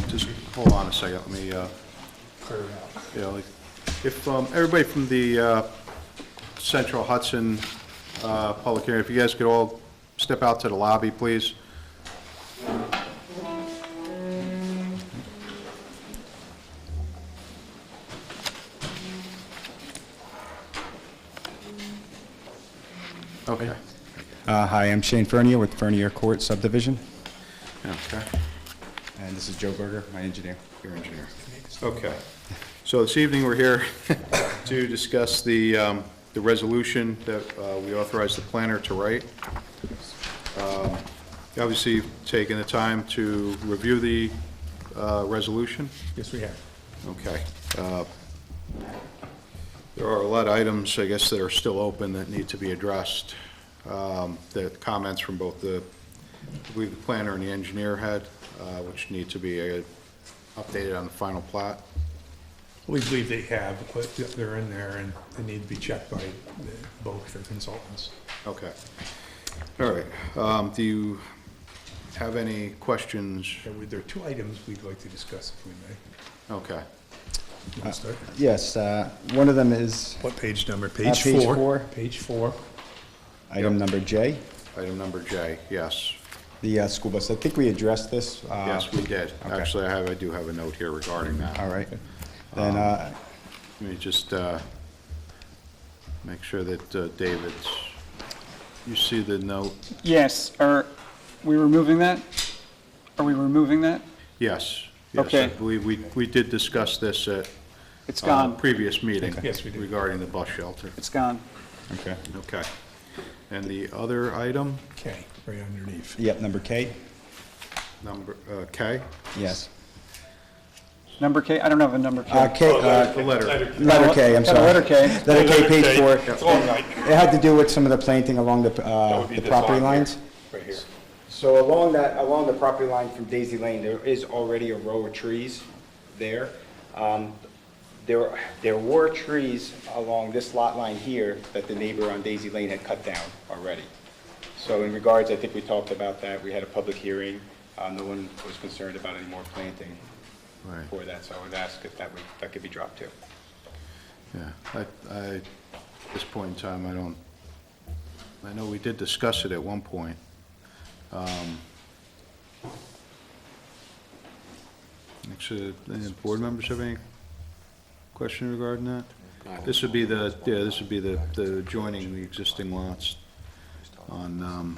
Just hold on a second, let me, yeah, like, if, everybody from the, Central Hudson, public hearing, if you guys could all step out to the lobby, please. Okay. Hi, I'm Shane Fernier with Fernier Court Subdivision, Okay, and this is Joe Berger, my engineer. your engineer. Okay. So this evening, we're here to discuss the resolution that we authorized the planner to write. Obviously, you've taken the time to review the resolution. Yes, we have. Okay. There are a lot of items, I guess, that are still open that need to be addressed. The comments from both I believe the planner and the engineer had, which need to be updated on the final plat. We believe they have, but they're in there and they need to be checked by both their consultants. Okay. All right. Do you have any questions? There are two items we'd like to discuss, if we may. Okay. You want to start? Yes, one of them is... What page number? Page Page 4. 4. Page 4. Item number J, Item number J, yes. the school bus. I think we addressed this. Yes, we did. okay. Actually, I do have a note here regarding that. All right. Then, Let me just make sure that David's, you see the note? Yes, are we removing that? Are we removing that? Yes. Yes, Okay. I believe we did discuss this at It's gone. previous meeting. Yes, we did. Regarding the bus shelter. It's gone. okay. Okay. And the other item, K, right underneath. Yep, number K, number K? yes. Number K, I don't have a number K. K, The letter. letter K, I'm Got a sorry. letter K. Letter K, page 4. It's all right. It had to do with some of the planting along the be the this property line here. lines. Right here. So along the property line from Daisy Lane, there is already a row of trees there. There were trees along this lot line here that the neighbor on Daisy Lane had cut down already. So in regards, I think we talked about that, we had a public hearing, no one was concerned about any more planting Right. for that, so I would ask if that could be dropped too. Yeah, at this point in time, I know we did discuss it at one point. Actually, any board members have any question regarding that? This would be the joining the existing lots on,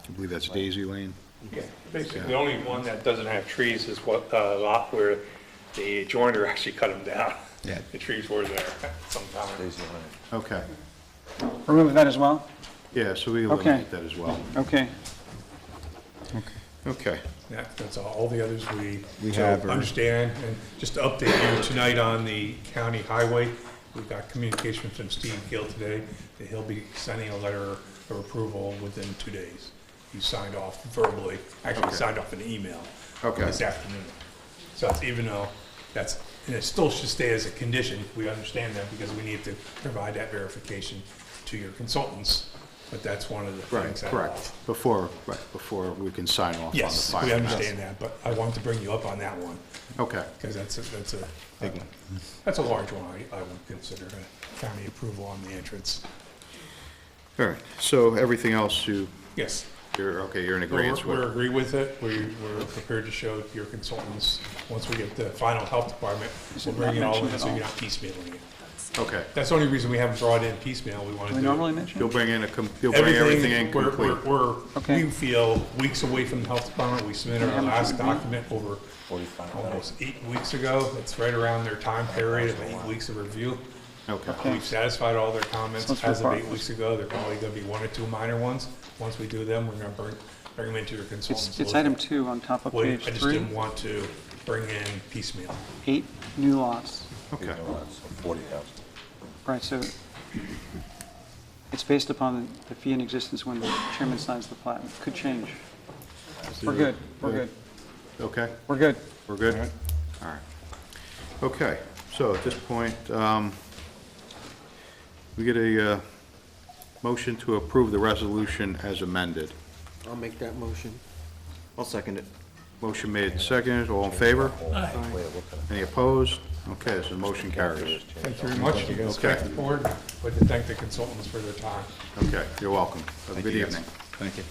I believe that's Daisy Lane. Yeah, basically, the only one that doesn't have trees is what, lot where the joiner actually cut them down. Yeah. The trees were there sometime. Okay. Remove that as well? Yeah, so we Okay. eliminate that as well. Okay. Okay. Yeah, that's all the others we We have, understand. And just to update you, tonight on the county highway, we've got communication from Steve Gill today that he'll be sending a letter of approval within 2 days. He signed off verbally, actually signed off an email this afternoon. So it's, even though that's, and it still should stay as a condition, we understand that because we need to provide that verification to your consultants. But that's one of the things that. Correct. Before we can sign off on the Yes, final. we understand that, but I wanted to bring you up on that one. Okay. Because that's a big one. That's a large one, I would consider a county approval on the entrance. All right, so everything else Yes. you're in agreement with? We agree with it. We're prepared to show your consultants, once we get the final health department, we'll bring it all in so you're not piecemealing it. Okay. That's the only reason we haven't brought in piecemeal. We want to do. We normally mention? You'll bring everything in complete. We feel weeks away from the health department. We submitted our last document over almost 8 weeks ago. It's right around their time period of 8 weeks of review. Okay. We've satisfied all their comments So it's as of required. 8 weeks ago. There are probably going to be 1 or 2 minor ones. Once we do them, we're going to bring them into your consultants. It's item 2 on top of Wait, page I just 3. didn't want to bring in piecemeal. 8 new lots. Okay. 40,000. Right, so it's based upon the fee in existence when the chairman signs the plat. It could change. We're good, we're good. Okay? We're good. We're good? All right. Okay, so at this point, we get a motion to approve the resolution as amended. I'll make that motion. I'll second it. Motion made and seconded, all in favor? Aye. Any opposed? Okay, so the motion carries. Thank you very much. You guys Okay. back the board. I'd like to thank the consultants for their time. Okay, you're welcome. Have a good evening. Thank you.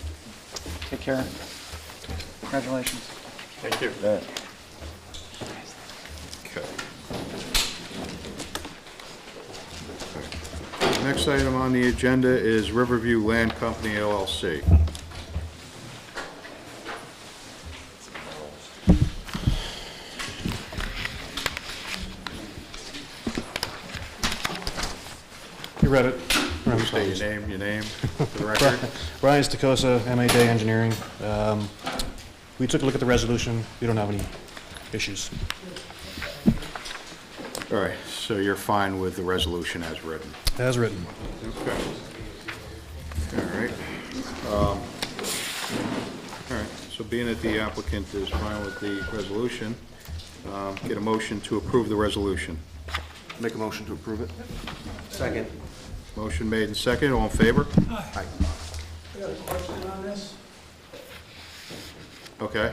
Take care. Congratulations. Thank you. Okay. Next item on the agenda is Riverview Land Company LLC. You read it. State your name for the record. Ryan Stacosa, MA Day Engineering. We took a look at the resolution. We don't have any issues. All right, so you're fine with the resolution as written? As written. Okay. All right. All right, so being that the applicant is fine with the resolution, get a motion to approve the resolution. Make a motion to approve it. Second. Motion made and seconded, all in favor? Aye. I got a question on this. Okay.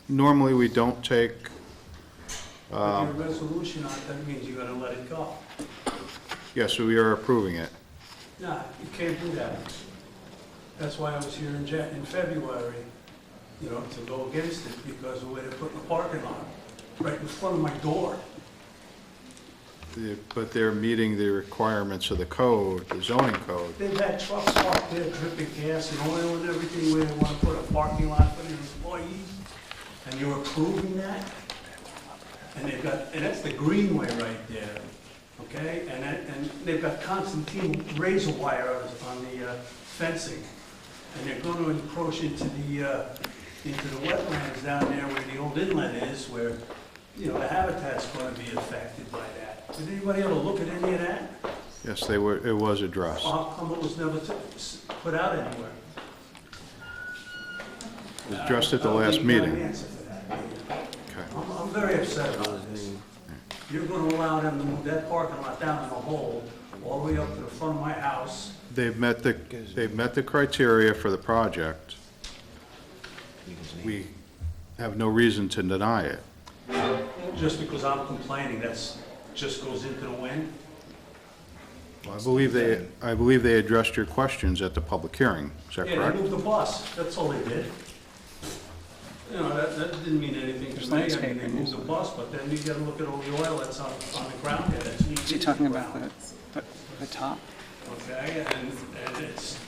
Normally we don't take, With your resolution on it, that means you're gonna let it go. yes, we are approving it. Nah, you can't do that. That's why I was here in February, to go against it, because of where they're putting the parking lot, right in front of my door. But they're meeting the requirements of the code, the zoning code. They've had trucks parked there dripping gas and oil and everything where they want to put a parking lot for their employees, and you're approving that? And that's the greenway right there, okay? And they've got Constantine razor wire on the fencing, and they're going to encroach into the wetlands down there where the old inlet is, where, the habitat's going to be affected by that. Did anybody ever look at any of that? Yes, it was addressed. How come it was never put out anywhere? It was addressed at the last I don't think you got an meeting. answer for that. Okay. I'm very upset about this. You're gonna allow them to move that parking lot down in the hole, all the way up to the front of my house. They've met the criteria for the project. We have no reason to deny it. Just because I'm complaining, just goes into the wind? I believe they addressed your questions at the public hearing. Is that Yeah, correct? they moved the bus, that's all they did. That didn't mean anything to me. I mean, they moved the bus, but then you gotta look at all the oil that's on the ground there. That's Is he talking about the top? Okay, and it's,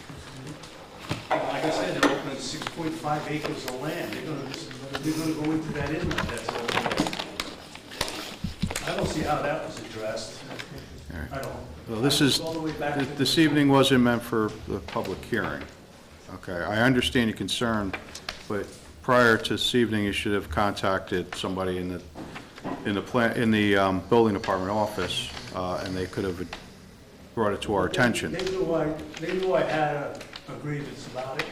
like I said, they're open than 6.5 acres of land. They're gonna go into that inlet that's over there. I don't see how that was addressed. I don't. Well, this is, All the way back to this evening wasn't meant for the public hearing. Okay, I understand your concern, but prior to this evening, you should have contacted somebody in the building department office, and they could have brought it to our attention. They knew I had a grievance about it.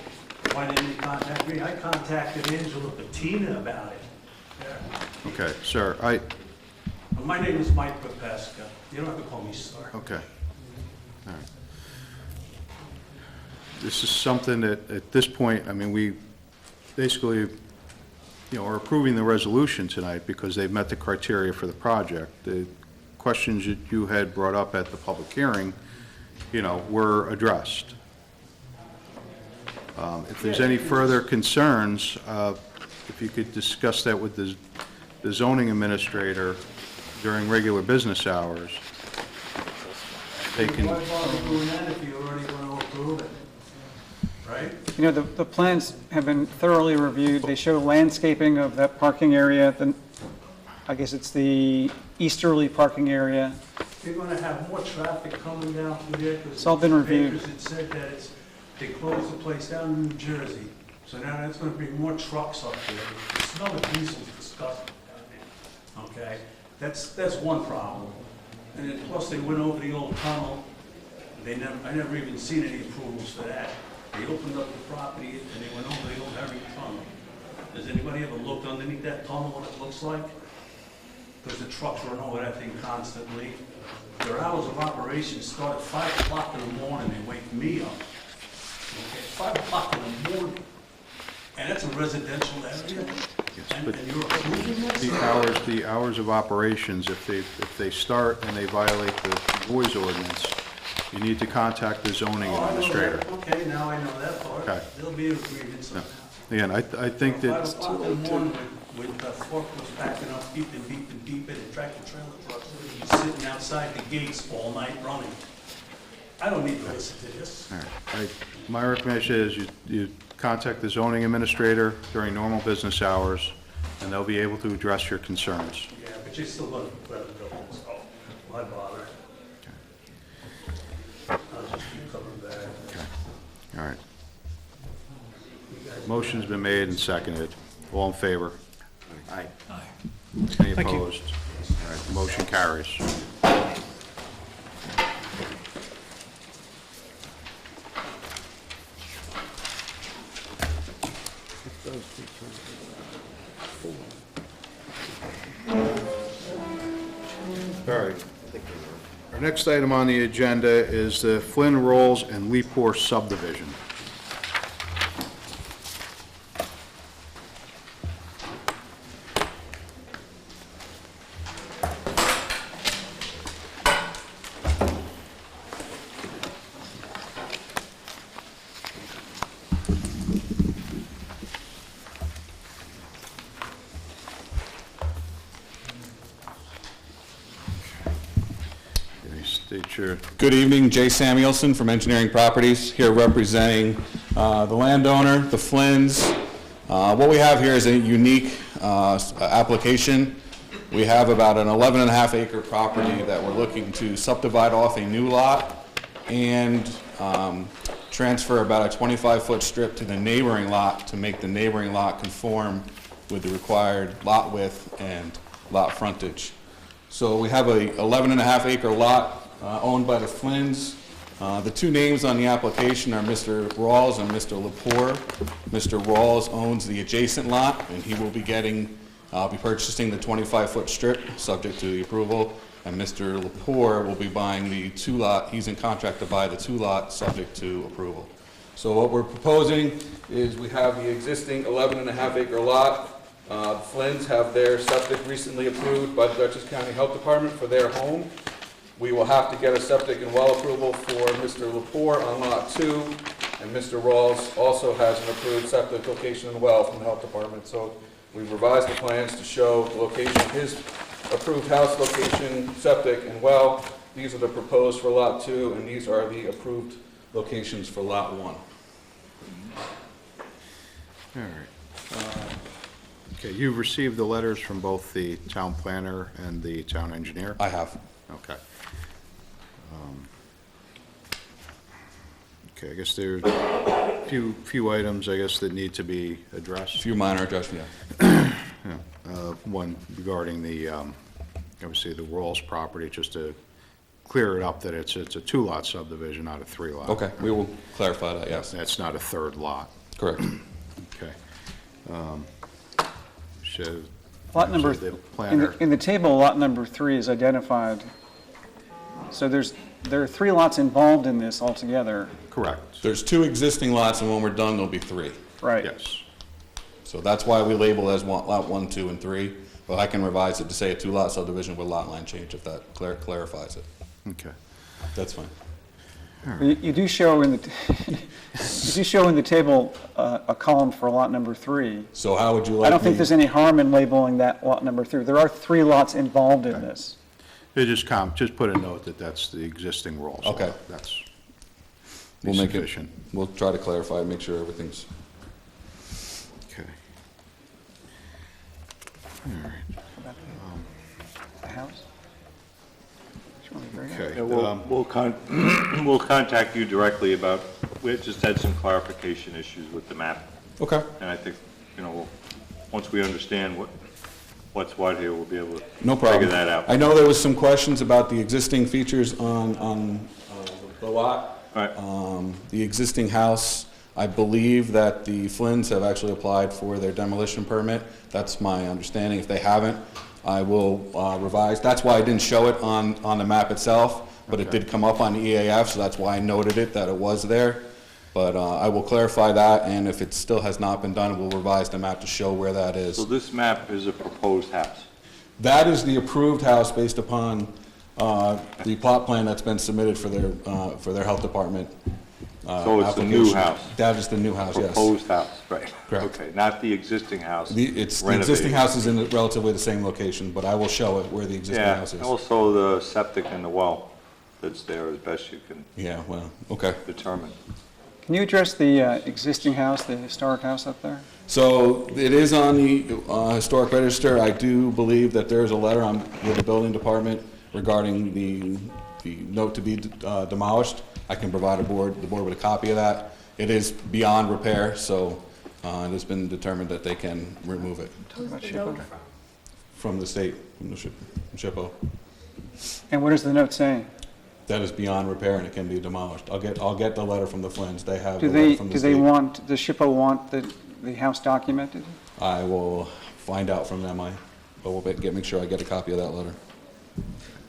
Why didn't they contact me? I contacted Angela Bettina about it. Yeah. Okay, sir, My name is Mike Propeska. You don't have to call me sir. okay. All right. This is something that, at this point, I mean, we basically, are approving the resolution tonight because they've met the criteria for the project. The questions that you had brought up at the public hearing, were addressed. If there's any further concerns, if you could discuss that with the zoning administrator during regular business hours, they can. Why bother doing that if you're already going to approve it? Right? The plans have been thoroughly reviewed. They show landscaping of that parking area. I guess it's the easterly parking area. You're going to have more traffic coming down through there. It's all been reviewed. Because it said that they closed the place down in New Jersey. So now that's going to bring more trucks up there. The smell of diesel's disgusting down there. Okay? That's one problem. And then plus they went over the old tunnel. I never even seen any approvals for that. They opened up the property and they went over the old Herring Tunnel. Has anybody ever looked underneath that tunnel, what it looks like? Because the trucks run over that thing constantly. Their hours of operation start at 5 o'clock in the morning. They wake me up. Okay, 5 o'clock in the morning. And that's a residential area? And you're approving this? The hours of operations, if they start and they violate the noise ordinance, you need to contact the zoning administrator. Okay, now I know that part. Okay. There'll be a grievance on that. Again, I think that, 5 o'clock in the morning with forklifts backing up, beeping, beeping, beeping, and tractor trailer trucks sitting outside the gates all night running. I don't need to listen to this. all right, my recommendation is you contact the zoning administrator during normal business hours, and they'll be able to address your concerns. Yeah, but you're still going to grab the building, so why bother? I'll just keep coming back. All right. Motion's been made and seconded. All in favor? Aye. Any opposed? All right, the motion carries. All right. Our next item on the agenda is the Flynn Rolls and Lepore subdivision. State your Good evening, Jay Samuelson from Engineering Properties, here representing the landowner, the Flynns. What we have here is a unique application. We have about an 11.5 acre property that we're looking to subdivide off a new lot and transfer about a 25-foot strip to the neighboring lot to make the neighboring lot conform with the required lot width and lot frontage. So we have a 11.5 acre lot owned by the Flynns. The two names on the application are Mr. Rawls and Mr. Lepore. Mr. Rawls owns the adjacent lot, and he will be purchasing the 25-foot strip, subject to the approval. And Mr. Lepore will be buying the 2-lot. He's in contract to buy the 2-lot, subject to approval. So what we're proposing is we have the existing 11.5 acre lot. The Flynns have their septic recently approved by the Dutchess County Health Department for their home. We will have to get a septic and well approval for Mr. Lepore on lot 2, and Mr. Rawls also has an approved septic location and well from the health department. So we've revised the plans to show the location of his approved house location, septic, and well. These are the proposed for lot 2, and these are the approved locations for lot 1. All right. Okay, you've received the letters from both the town planner and the town engineer? I have. Okay. Okay, I guess there's a few items, I guess, that need to be addressed. A few minor adjustments, yeah. One regarding the, obviously, the Rawls property, just to clear it up that it's a two-lot subdivision, not a three-lot. Okay, we will clarify that, yes. That's not a third lot. Correct. Okay. Should, Lot number, the planner, in the table, lot number 3 is identified. So there are 3 lots involved in this altogether. correct. There's 2 existing lots, and when we're done, there'll be 3. Right. Yes. So that's why we label as lot 1, 2, and 3. But I can revise it to say a 2-lot subdivision with lot line change if that clarifies it. Okay. That's fine. You do show in the, you do show in the table a column for lot number 3. So how would you like I don't think me- there's any harm in labeling that lot number 3. There are 3 lots involved in this. They just put a note that that's the existing Rawls. Okay. That's We'll make it, sufficient. we'll try to clarify, make sure everything's, Okay. All right. The house? Okay. Yeah, we'll contact you directly about, we just had some clarification issues with the map. Okay. And I think, once we understand what's what here, we'll be able to no problem. figure that out. I know there was some questions about the existing features on the lot. Right. The existing house, I believe that the Flynn's have actually applied for their demolition permit. That's my understanding. If they haven't, I will revise. That's why I didn't show it on the map itself, but it did come up on the EAF, so that's why I noted it, that it was there. But I will clarify that, and if it still has not been done, we'll revise the map to show where that is. So this map is a proposed house. That is the approved house based upon the plot plan that's been submitted for their health department. So it's the new application. house? That is the new house, yes. Proposed house, right. Correct. Okay, not the existing house. The existing renovated. house is in relatively the same location, but I will show it where the existing Yeah, house is. also the septic and the well that's there as best you can Yeah, well, okay. determine. Can you address the existing house, the historic house up there? So it is on the historic register. I do believe that there is a letter with the building department regarding the note to be demolished. I can provide the board with a copy of that. It is beyond repair, so it has been determined that they can remove it from the state, from the SHPO. And what does the note say? That is beyond repair and it can be demolished. I'll get the letter from the Flynn's. They have Do the letter they, from the do state. they want, does SHPO want the house documented? I will find out from them. Make sure I get a copy of that letter.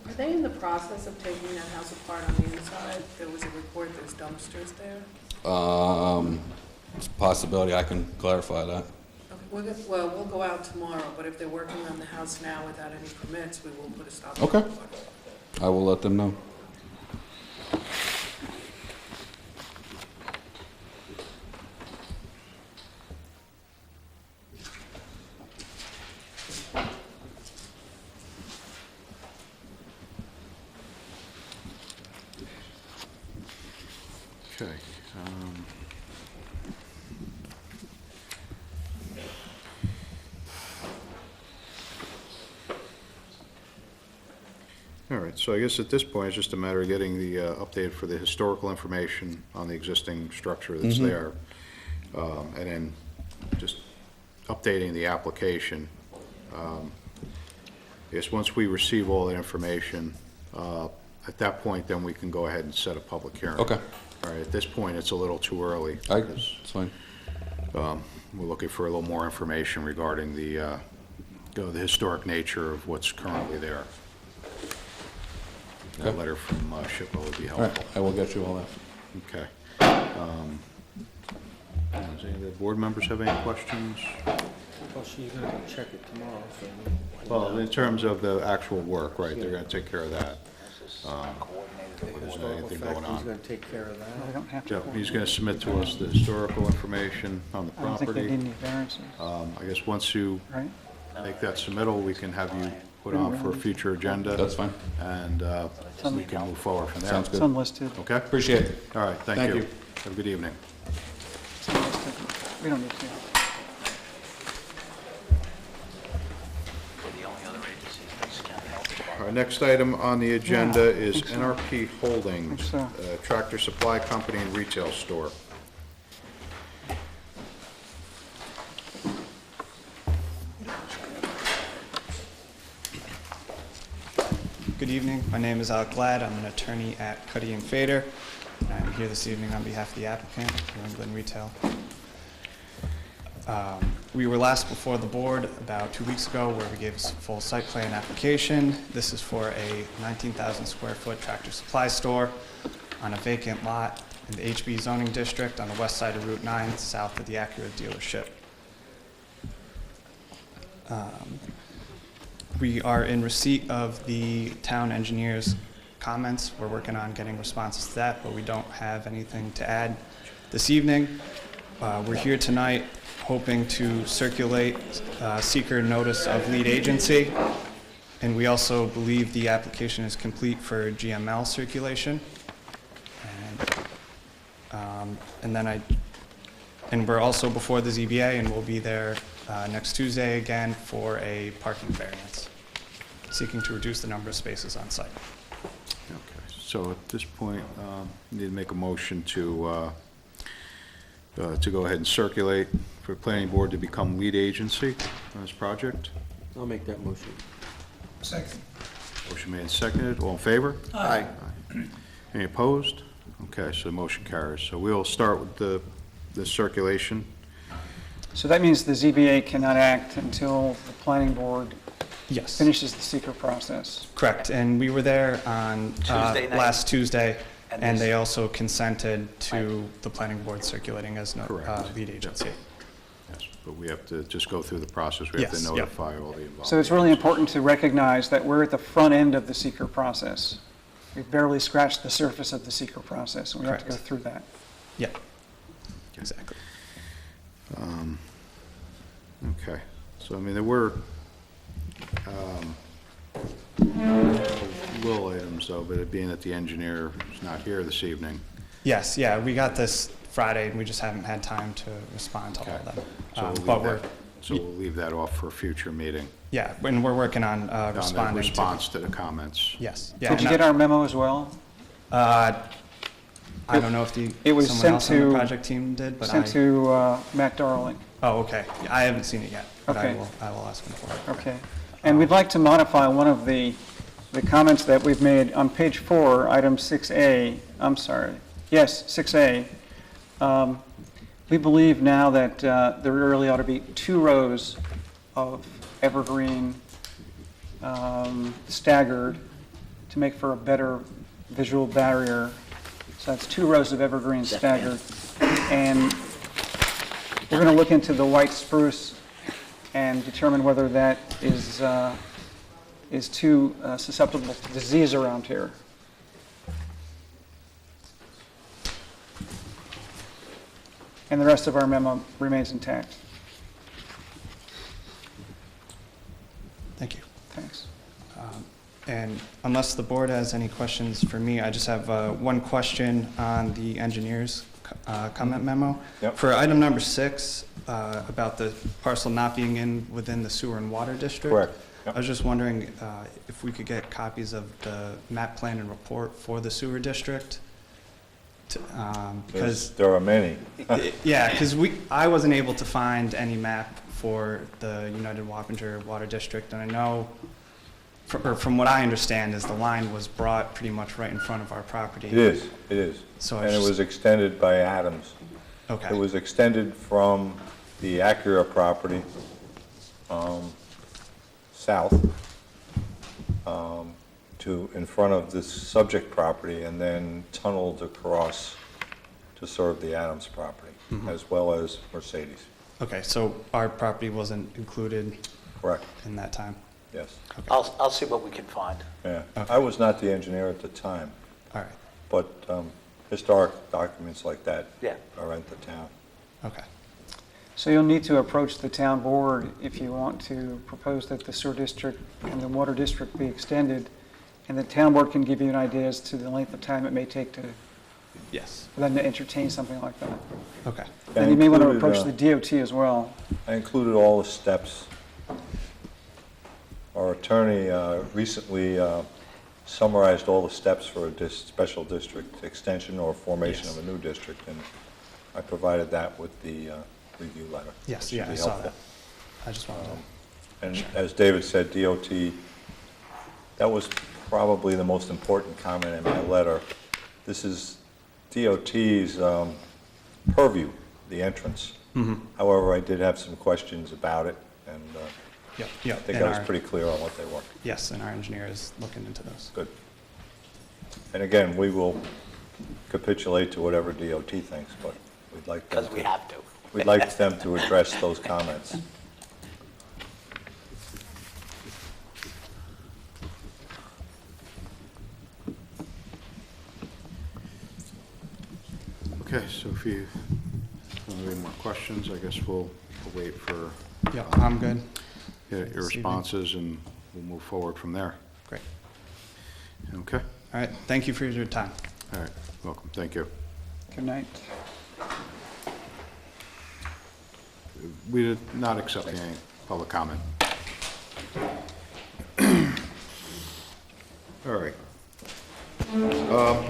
Are they in the process of taking that house apart on the inside? There was a report there's dumpsters there. It's a possibility. I can clarify that. Okay, we'll go out tomorrow, but if they're working on the house now without any permits, we will put a stop. Okay. I will let them know. Okay. All right, so I guess at this point, it's just a matter of getting the update for the historical information on the existing structure that's Mhm. there, and then just updating the application. I guess once we receive all that information, at that point, then we can go ahead and set a public hearing. Okay. All right, at this point, it's a little too early. It's fine. We're looking for a little more information regarding the historic nature of what's currently there. A Okay. letter from SHPO would be All right, helpful. I will get you all that. Okay. Does any of the board members have any questions? Well, she's gonna go check it tomorrow, so. Well, in terms of the actual work, right, they're gonna take care of that. If there's anything going He's on. gonna take care of that. They don't have Yeah, to. he's gonna submit to us the historical information on the I don't think they property. need any variances, I guess once you right? make that submittal, we can have you put on for a future agenda. That's fine. And we can move forward from there. Sounds good. It's unlisted. Okay? Appreciate it. All right, thank Thank you. you. Have a good evening. It's unlisted. We don't need to. Our next item on the agenda is NRP Holdings, Tractor Supply Company and Retail Store. Good evening. My name is Alec Glad. I'm an attorney at Cuddy and Fader. I'm here this evening on behalf of the applicant, New England Retail. We were last before the board about 2 weeks ago where we gave a full site plan application. This is for a 19,000 square foot Tractor Supply store on a vacant lot in the HB zoning district on the west side of Route 9, south of the Acura dealership. We are in receipt of the town engineer's comments. We're working on getting responses to that, but we don't have anything to add this evening. We're here tonight hoping to circulate seeker notice of lead agency, and we also believe the application is complete for GML circulation. And we're also before the ZBA, and we'll be there next Tuesday again for a parking variance, seeking to reduce the number of spaces on site. Okay, so at this point, need to make a motion to go ahead and circulate for the planning board to become lead agency on this project. I'll make that motion. Second. Motion made and seconded. All in favor? Aye. Any opposed? Okay, so the motion carries. So we'll start with the circulation. So that means the ZBA cannot act until the planning board Yes. finishes the secret process. Correct, and we were there on Tuesday night. last Tuesday, And and this- they also consented to the planning board circulating as Correct. lead agency. Yes, but we have to just go through the process. We have to Yes, yep. notify all the involved. So it's really important to recognize that we're at the front end of the secret process. We've barely scratched the surface of the secret process, and we have to go Correct. through that. Yeah, exactly. Okay, so I mean, there were little items though, but it being that the engineer is not here this evening. Yes, yeah, we got this Friday, and we just haven't had time to respond to all of them. So we'll leave that off for a future meeting. Yeah, and we're working on On the responding to. response to the comments. Yes. Yeah, Did you and get our memo as well? I don't know if It was someone sent else on the to- project team did, but Sent to Matt Darling. Oh, okay. I haven't seen it yet, but Okay. I will ask him for it. Okay. And we'd like to modify one of the comments that we've made on page 4, item 6A. I'm sorry. Yes, 6A. We believe now that there really ought to be 2 rows of evergreen staggered to make for a better visual barrier. So that's 2 rows of evergreen staggered. And we're going to look into the white spruce and determine whether that is too susceptible to disease around here. And the rest of our memo remains intact. Thank you. Thanks. And unless the board has any questions for me, I just have one question on the engineer's comment memo. Yep. For item number 6, about the parcel not being within the sewer and water district. Correct. Yep. I was just wondering if we could get copies of the map plan and report for the sewer district. Because There are many. yeah, because I wasn't able to find any map for the United Wappinger Water District, and I know, from what I understand, is the line was brought pretty much right in front of our property. It is. So And it was extended by Adams. Okay. It was extended from the Acura property, south, to in front of this subject property, and then tunneled across to serve the Adams property, as well as Mercedes. Okay, so our property wasn't included. Correct. In that time. Yes. I'll see what we can find. Yeah. I was not the engineer at the time. All right. But historic documents like that Yeah. are at the town. Okay. So you'll need to approach the town board if you want to propose that the sewer district and the water district be extended, and the town board can give you an idea as to the length of time it may take to, Yes. for them to entertain something like that. Okay. And you may want to included, approach the DOT as well. I included all the steps Our attorney recently summarized all the steps for a special district extension or formation of a new district, and I provided that with the review letter. Yes, Should yeah, be I saw helpful. that. I just wanted to. And as David said, DOT, that was probably the most important comment in my letter. This is DOT's purview, the entrance. Mhm. However, I did have some questions about it, and Yep, I yep. think and I was our- pretty clear on what they were. Yes, and our engineer is looking into those. Good. And again, we will capitulate to whatever DOT thinks, but we'd like them to. Because we have to. We'd like them to address those comments. Okay, so if you don't have any more questions, I guess we'll wait for. Yeah, I'm good. Your This evening. responses, and we'll move forward from there. Great. Okay? All right, thank you for your time. All right, welcome, thank you. Good night. We did not accept any public comment. All right.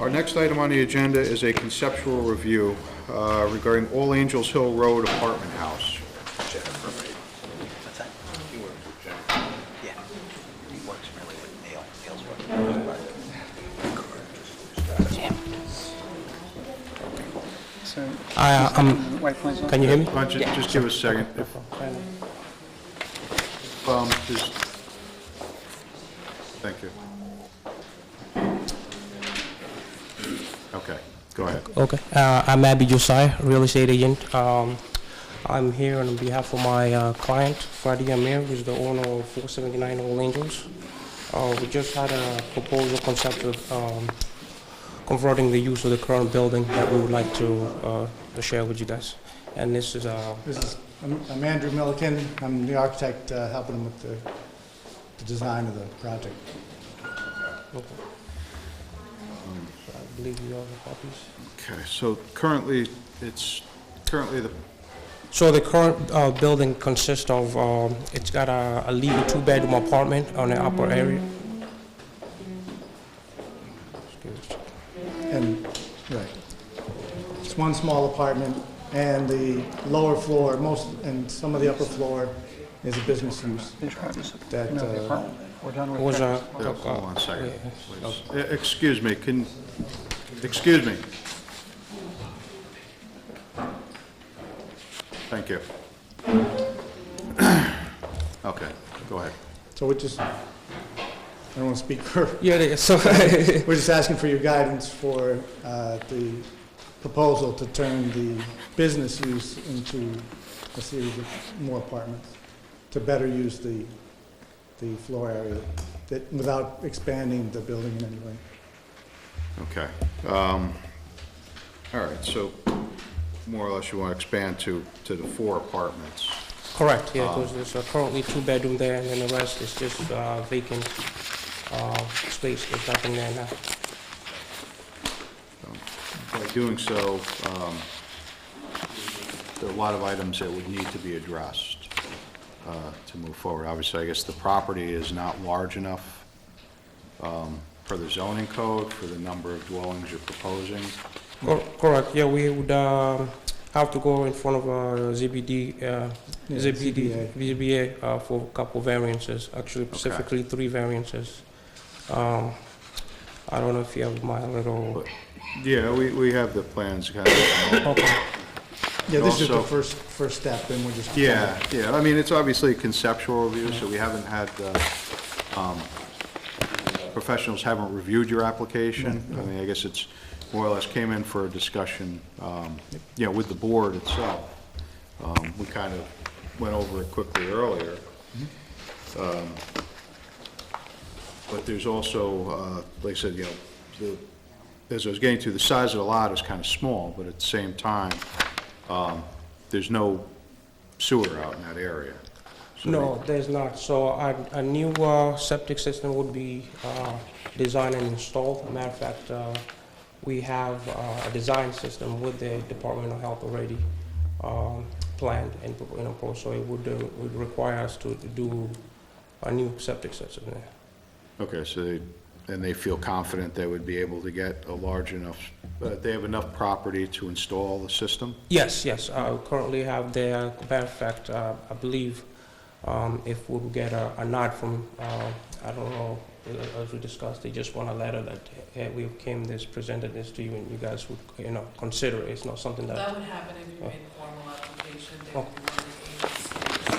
Our next item on the agenda is a conceptual review regarding All Angels Hill Road apartment house. What's that? He works with Jeff. Yeah. He works really with Neil. Neil's working. Jim. So, White Plains. Can you hear me? Why don't you just give us a second? Just, thank you. Okay, go ahead. Okay. I'm Abby Josiah, real estate agent. I'm here on behalf of my client, Freddie Amir, who's the owner of 479 Old Angels. We just had a proposal conceptual converting the use of the current building that we would like to share with you guys. And this is I'm Andrew Milliken. I'm the architect helping him with the design of the project. okay. I believe you all have copies. Okay, so currently, So the current building consists of, it's got a legal two-bedroom apartment on the upper area. And, right. It's one small apartment, and the lower floor, and some of the upper floor is a business use. That, We're done with Was that. hold on a second, yeah. please. Excuse me, excuse me. Thank you. Okay, go ahead. So we're just, I don't want to speak for, Yeah, so, we're just asking for your guidance for the proposal to turn the business use into a series of more apartments, to better use the floor area, without expanding the building in any way. Okay. All right, so more or less you want to expand to the 4 apartments. correct, yeah, because there's currently two-bedroom there, and then the rest is just vacant space, there's nothing there now. By doing so, there are a lot of items that would need to be addressed to move forward. Obviously, I guess the property is not large enough for the zoning code, for the number of dwellings you're proposing. Correct, yeah, we would have to go in front of ZBA for a couple variances, actually specifically 3 variances. I don't know if you have my little, Yeah, we have the plans kind of. okay, Yeah, this is the Also- first step, and we're just. Yeah, I mean, it's obviously a conceptual review, so we haven't had, professionals haven't reviewed your application. I mean, I guess it's more or less came in for a discussion, with the board itself. We kind of went over it quickly earlier. But there's also, like I said, as I was getting to, the size of the lot is kind of small, but at the same time, there's no sewer out in that area. So no, there's not. So a new septic system would be designed and installed. Matter of fact, we have a design system with the Department of Health already planned and so it would require us to do a new septic system there. Okay, so they feel confident they would be able to get a large enough, they have enough property to install the system? Yes, yes, I currently have the, matter of fact, I believe if we would get a nod from, I don't know, as we discussed, they just want a letter that, hey, we presented this to you, and you guys would, consider it. It's not something that. That would happen if you made a formal application. They would be one of the agencies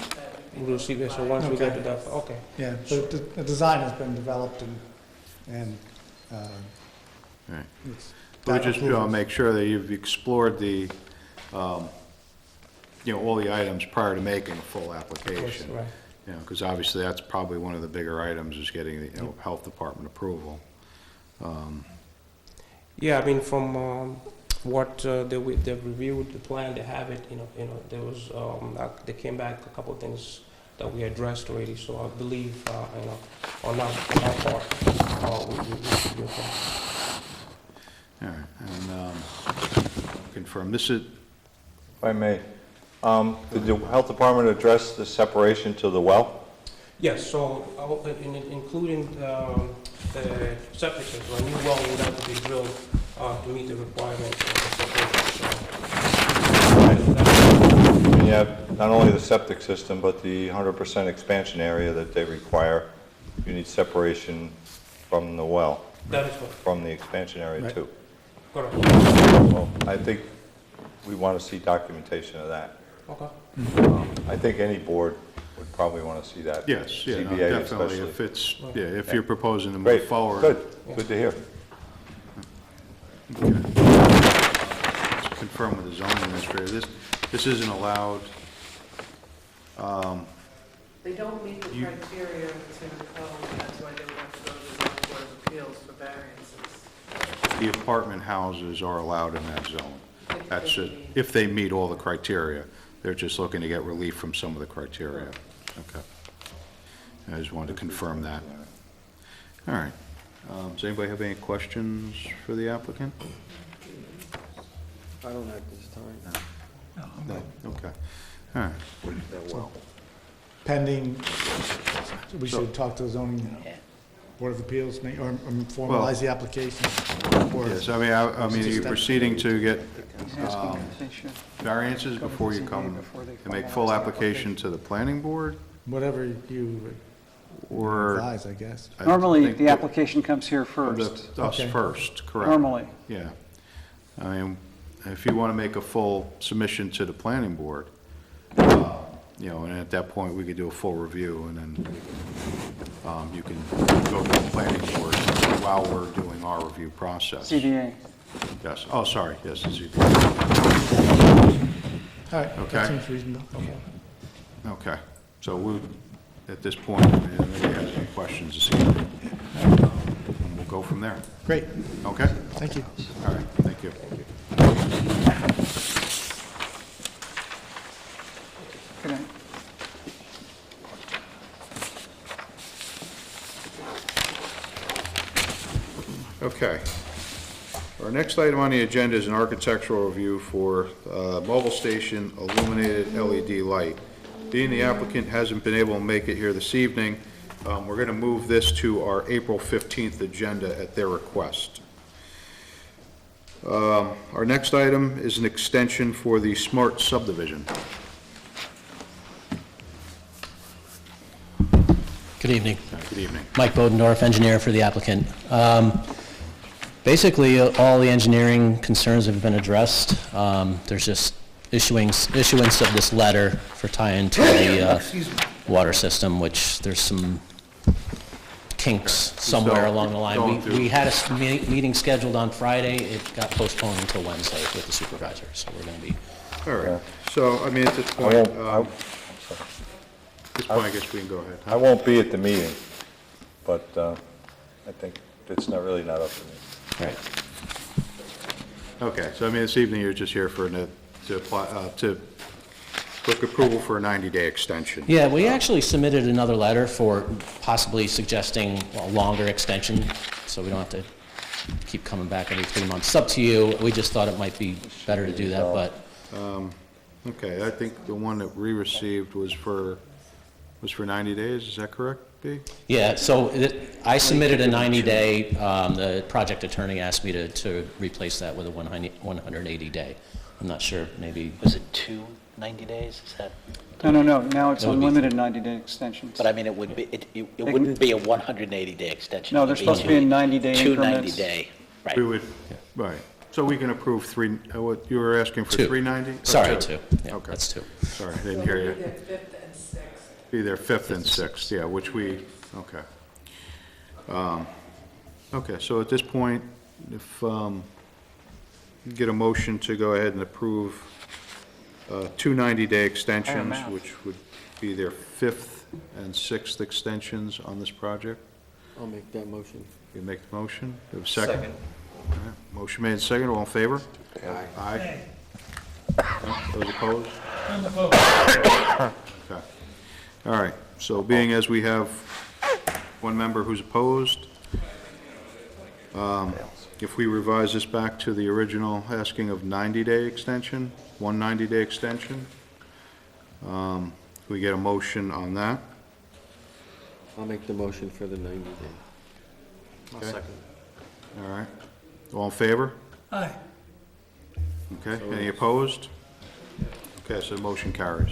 that would be. We'll receive it, so once we get to that, okay. Yeah, so the design has been developed and Right. it's. We'll just make sure that you've explored the, all the items prior to making a full application. Right. Because obviously that's probably one of the bigger items is getting the, health department approval. Yeah, I mean, from what they've reviewed the plan, they have it. There was they came back a couple of things that we addressed already. So I believe, on that part, we should be okay. All right, and confirm, this is, If I may, did the health department address the separation to the well? Yes. So including the septic system, a new well would have to be drilled to meet the requirements of the separation. You have not only the septic system, but the 100% expansion area that they require. You need separation from the well. That is correct. From the expansion area Right. too. Correct. Well, I think we want to see documentation of that. Okay. I think any board would probably want to see that. yes, yeah, no, ZBA definitely, especially. if it's, if you're proposing to move Great, forward. good to hear. Let's confirm with the zoning administrator, this isn't allowed, They don't meet the criteria that's in the code, that's why they would have to go to the zoning board of appeals for variances. the apartment houses are allowed in that zone. That's it, if they meet all the criteria. They're just looking to get relief from some of the criteria. Okay. I just wanted to confirm that. All right. Does anybody have any questions for the applicant? I don't at this time. No. Okay. All right. Pending, we should talk to the zoning board of appeals, or formalize the application. or- Yes, I mean, are you proceeding to get variances before you come and make full application to the planning board? Whatever you Or? advise, I guess. I Normally, think the that- application comes here first. Us Okay. first, correct. Normally. Yeah. I mean, if you want to make a full submission to the planning board, and at that point, we could do a full review, and then you can go to the planning board while we're doing our review process. CDA. Yes, oh, sorry, yes, the ZBA. All right, Okay. that seems reasonable. Okay, so we, at this point, if anybody has any questions this evening, we'll go from there. Great, Okay? thank you. All right, thank you. Good night. Okay. Our next item on the agenda is an architectural review for mobile station illuminated LED light. Being the applicant hasn't been able to make it here this evening, we're going to move this to our April 15th agenda at their request. Our next item is an extension for the smart subdivision. Good evening. Good evening. Mike Bodendorf, engineer for the applicant. Basically, all the engineering concerns have been addressed. There's just issuance of this letter for tie-in to the water system, which there's some kinks somewhere along the line. We had a meeting scheduled on Friday. It got postponed until Wednesday with the supervisor, so we're going to be... All right. So, I mean, at this point, I guess we can go ahead. I won't be at the meeting, but I think it's not up to me. Right. Okay, so I mean, this evening you're just here for, to apply, to look approval for a 90-day extension. Yeah, we actually submitted another letter for possibly suggesting a longer extension, so we don't have to keep coming back every 3 months. It's up to you. We just thought it might be better to do that, but... Okay, I think the one that we received was for 90 days, is that correct? be? Yeah, so I submitted a 90-day, the project attorney asked me to replace that with a 180-day. I'm not sure, maybe. Was it 90 days? Is that? No, now it's That would be- unlimited 90-day extensions. But I mean, it would be, it wouldn't be a 180-day extension. No, It would there's supposed to be a 90-day Two increments. 90-day, right. We would, right. So we can approve three, what, you were asking for Two. 390? Sorry, two. Yeah, Okay. that's two. Sorry, I didn't hear you. Either fifth and sixth. Be there 5th and 6th, yeah, which we, okay. Okay, so at this point, if, get a motion to go ahead and approve 2 90-day extensions, which would be their 5th and 6th extensions on this project. I'll make that motion. You make the motion, do you have a second? All right, motion made and second, all in favor? Aye. Aye. Those opposed? I'm opposed. Okay. All right, so being as we have one member who's opposed, if we revise this back to the original asking of 90-day extension, 190-day extension, we get a motion on that? I'll make the motion for the 90 day. I'll second. All right, all in favor? Aye. Okay, any opposed? Okay, so the motion carries.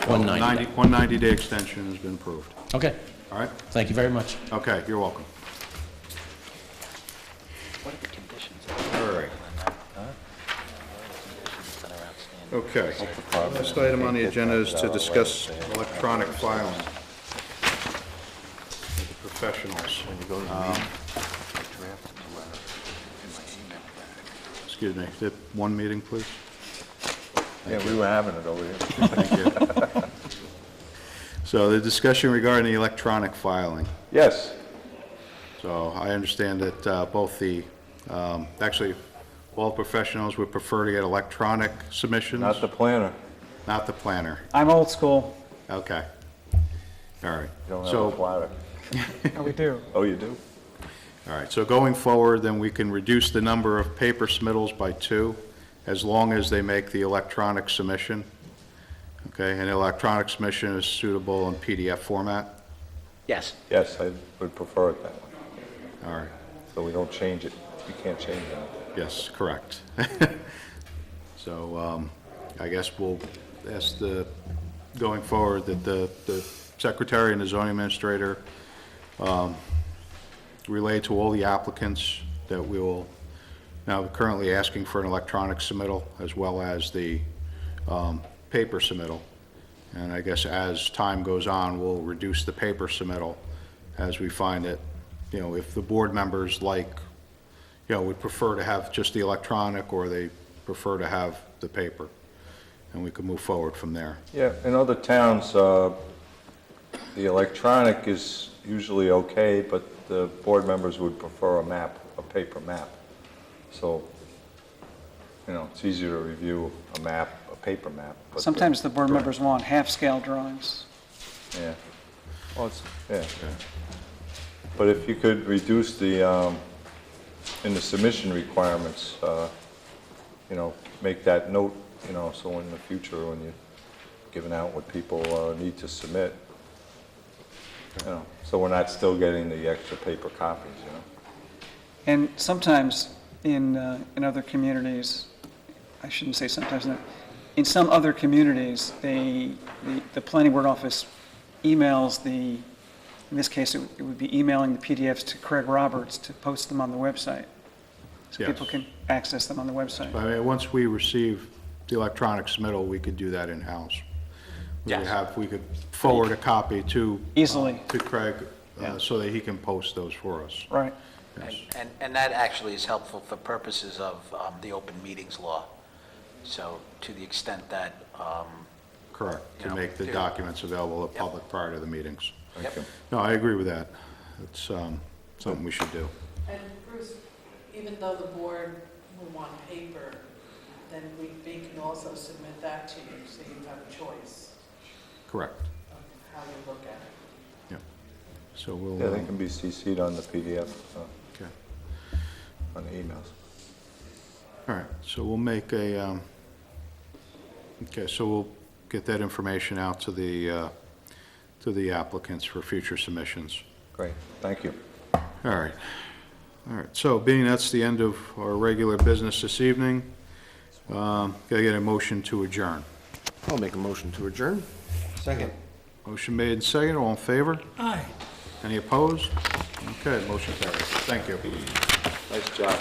190. 190-day extension has been approved. Okay. All right? Thank you very much. Okay, you're welcome. What are the conditions? All right. Conditions that are outstanding. Okay. Last item on the agenda is to discuss electronic filing. With the professionals. Excuse me, is it one meeting, please? Yeah, we were having it over here. Thank you. So the discussion regarding the electronic filing. Yes. So I understand that both the, actually, all professionals would prefer to get electronic submissions. Not the planner. Not the planner. I'm old school. Okay. All right. You don't have So- a platter. Oh, we do. Oh, you do? All right, so going forward, then we can reduce the number of paper submittals by 2, as long as they make the electronic submission. Okay, and electronic submission is suitable in PDF format? Yes. Yes, I would prefer it that way. All right, So we don't change it. You can't change it. yes, correct. So I guess we'll ask going forward, that the secretary and the zoning administrator relay to all the applicants that we will, now we're currently asking for an electronic submittal as well as the paper submittal. And I guess as time goes on, we'll reduce the paper submittal as we find it, if the board members would prefer to have just the electronic, or they prefer to have the paper, and we can move forward from there. Yeah, in other towns, the electronic is usually okay, but the board members would prefer a paper map. So, it's easier to review a paper map. But Sometimes the board members want half-scale drawings. Yeah. Well, yeah. But if you could reduce the, in the submission requirements, make that note, so in the future, when you're giving out what people need to submit, so we're not still getting the extra paper copies, And sometimes in other communities, I shouldn't say sometimes, in some other communities, the planning board office emails in this case, it would be emailing the PDFs to Craig Roberts to post them on the website. So Yes. people can access them on the website. I mean, once we receive the electronic submittal, we could do that in-house. We could forward a copy to. Easily. To Craig, so that he can post those for us. Right. Yes. And that actually is helpful for purposes of the open meetings law. So to the extent that, Correct, to You know, make the to- documents available to the public prior to the meetings. Yep. No, I agree with that. It's something we should do. And Bruce, even though the board will want paper, then we can also submit that to you, so you have a choice Correct. of how you look at it. Yep. So we'll. Yeah, they can be CC'd on the PDF, Okay. on the emails. All right, so we'll make a, okay, so we'll get that information out to the to the applicants for future submissions. Great, thank you. All right. All right, so being that's the end of our regular business this evening, can I get a motion to adjourn? I'll make a motion to adjourn. Second. Motion made and seconded, all in favor? Aye. Any opposed? Okay, motion carries. Thank you. Nice job.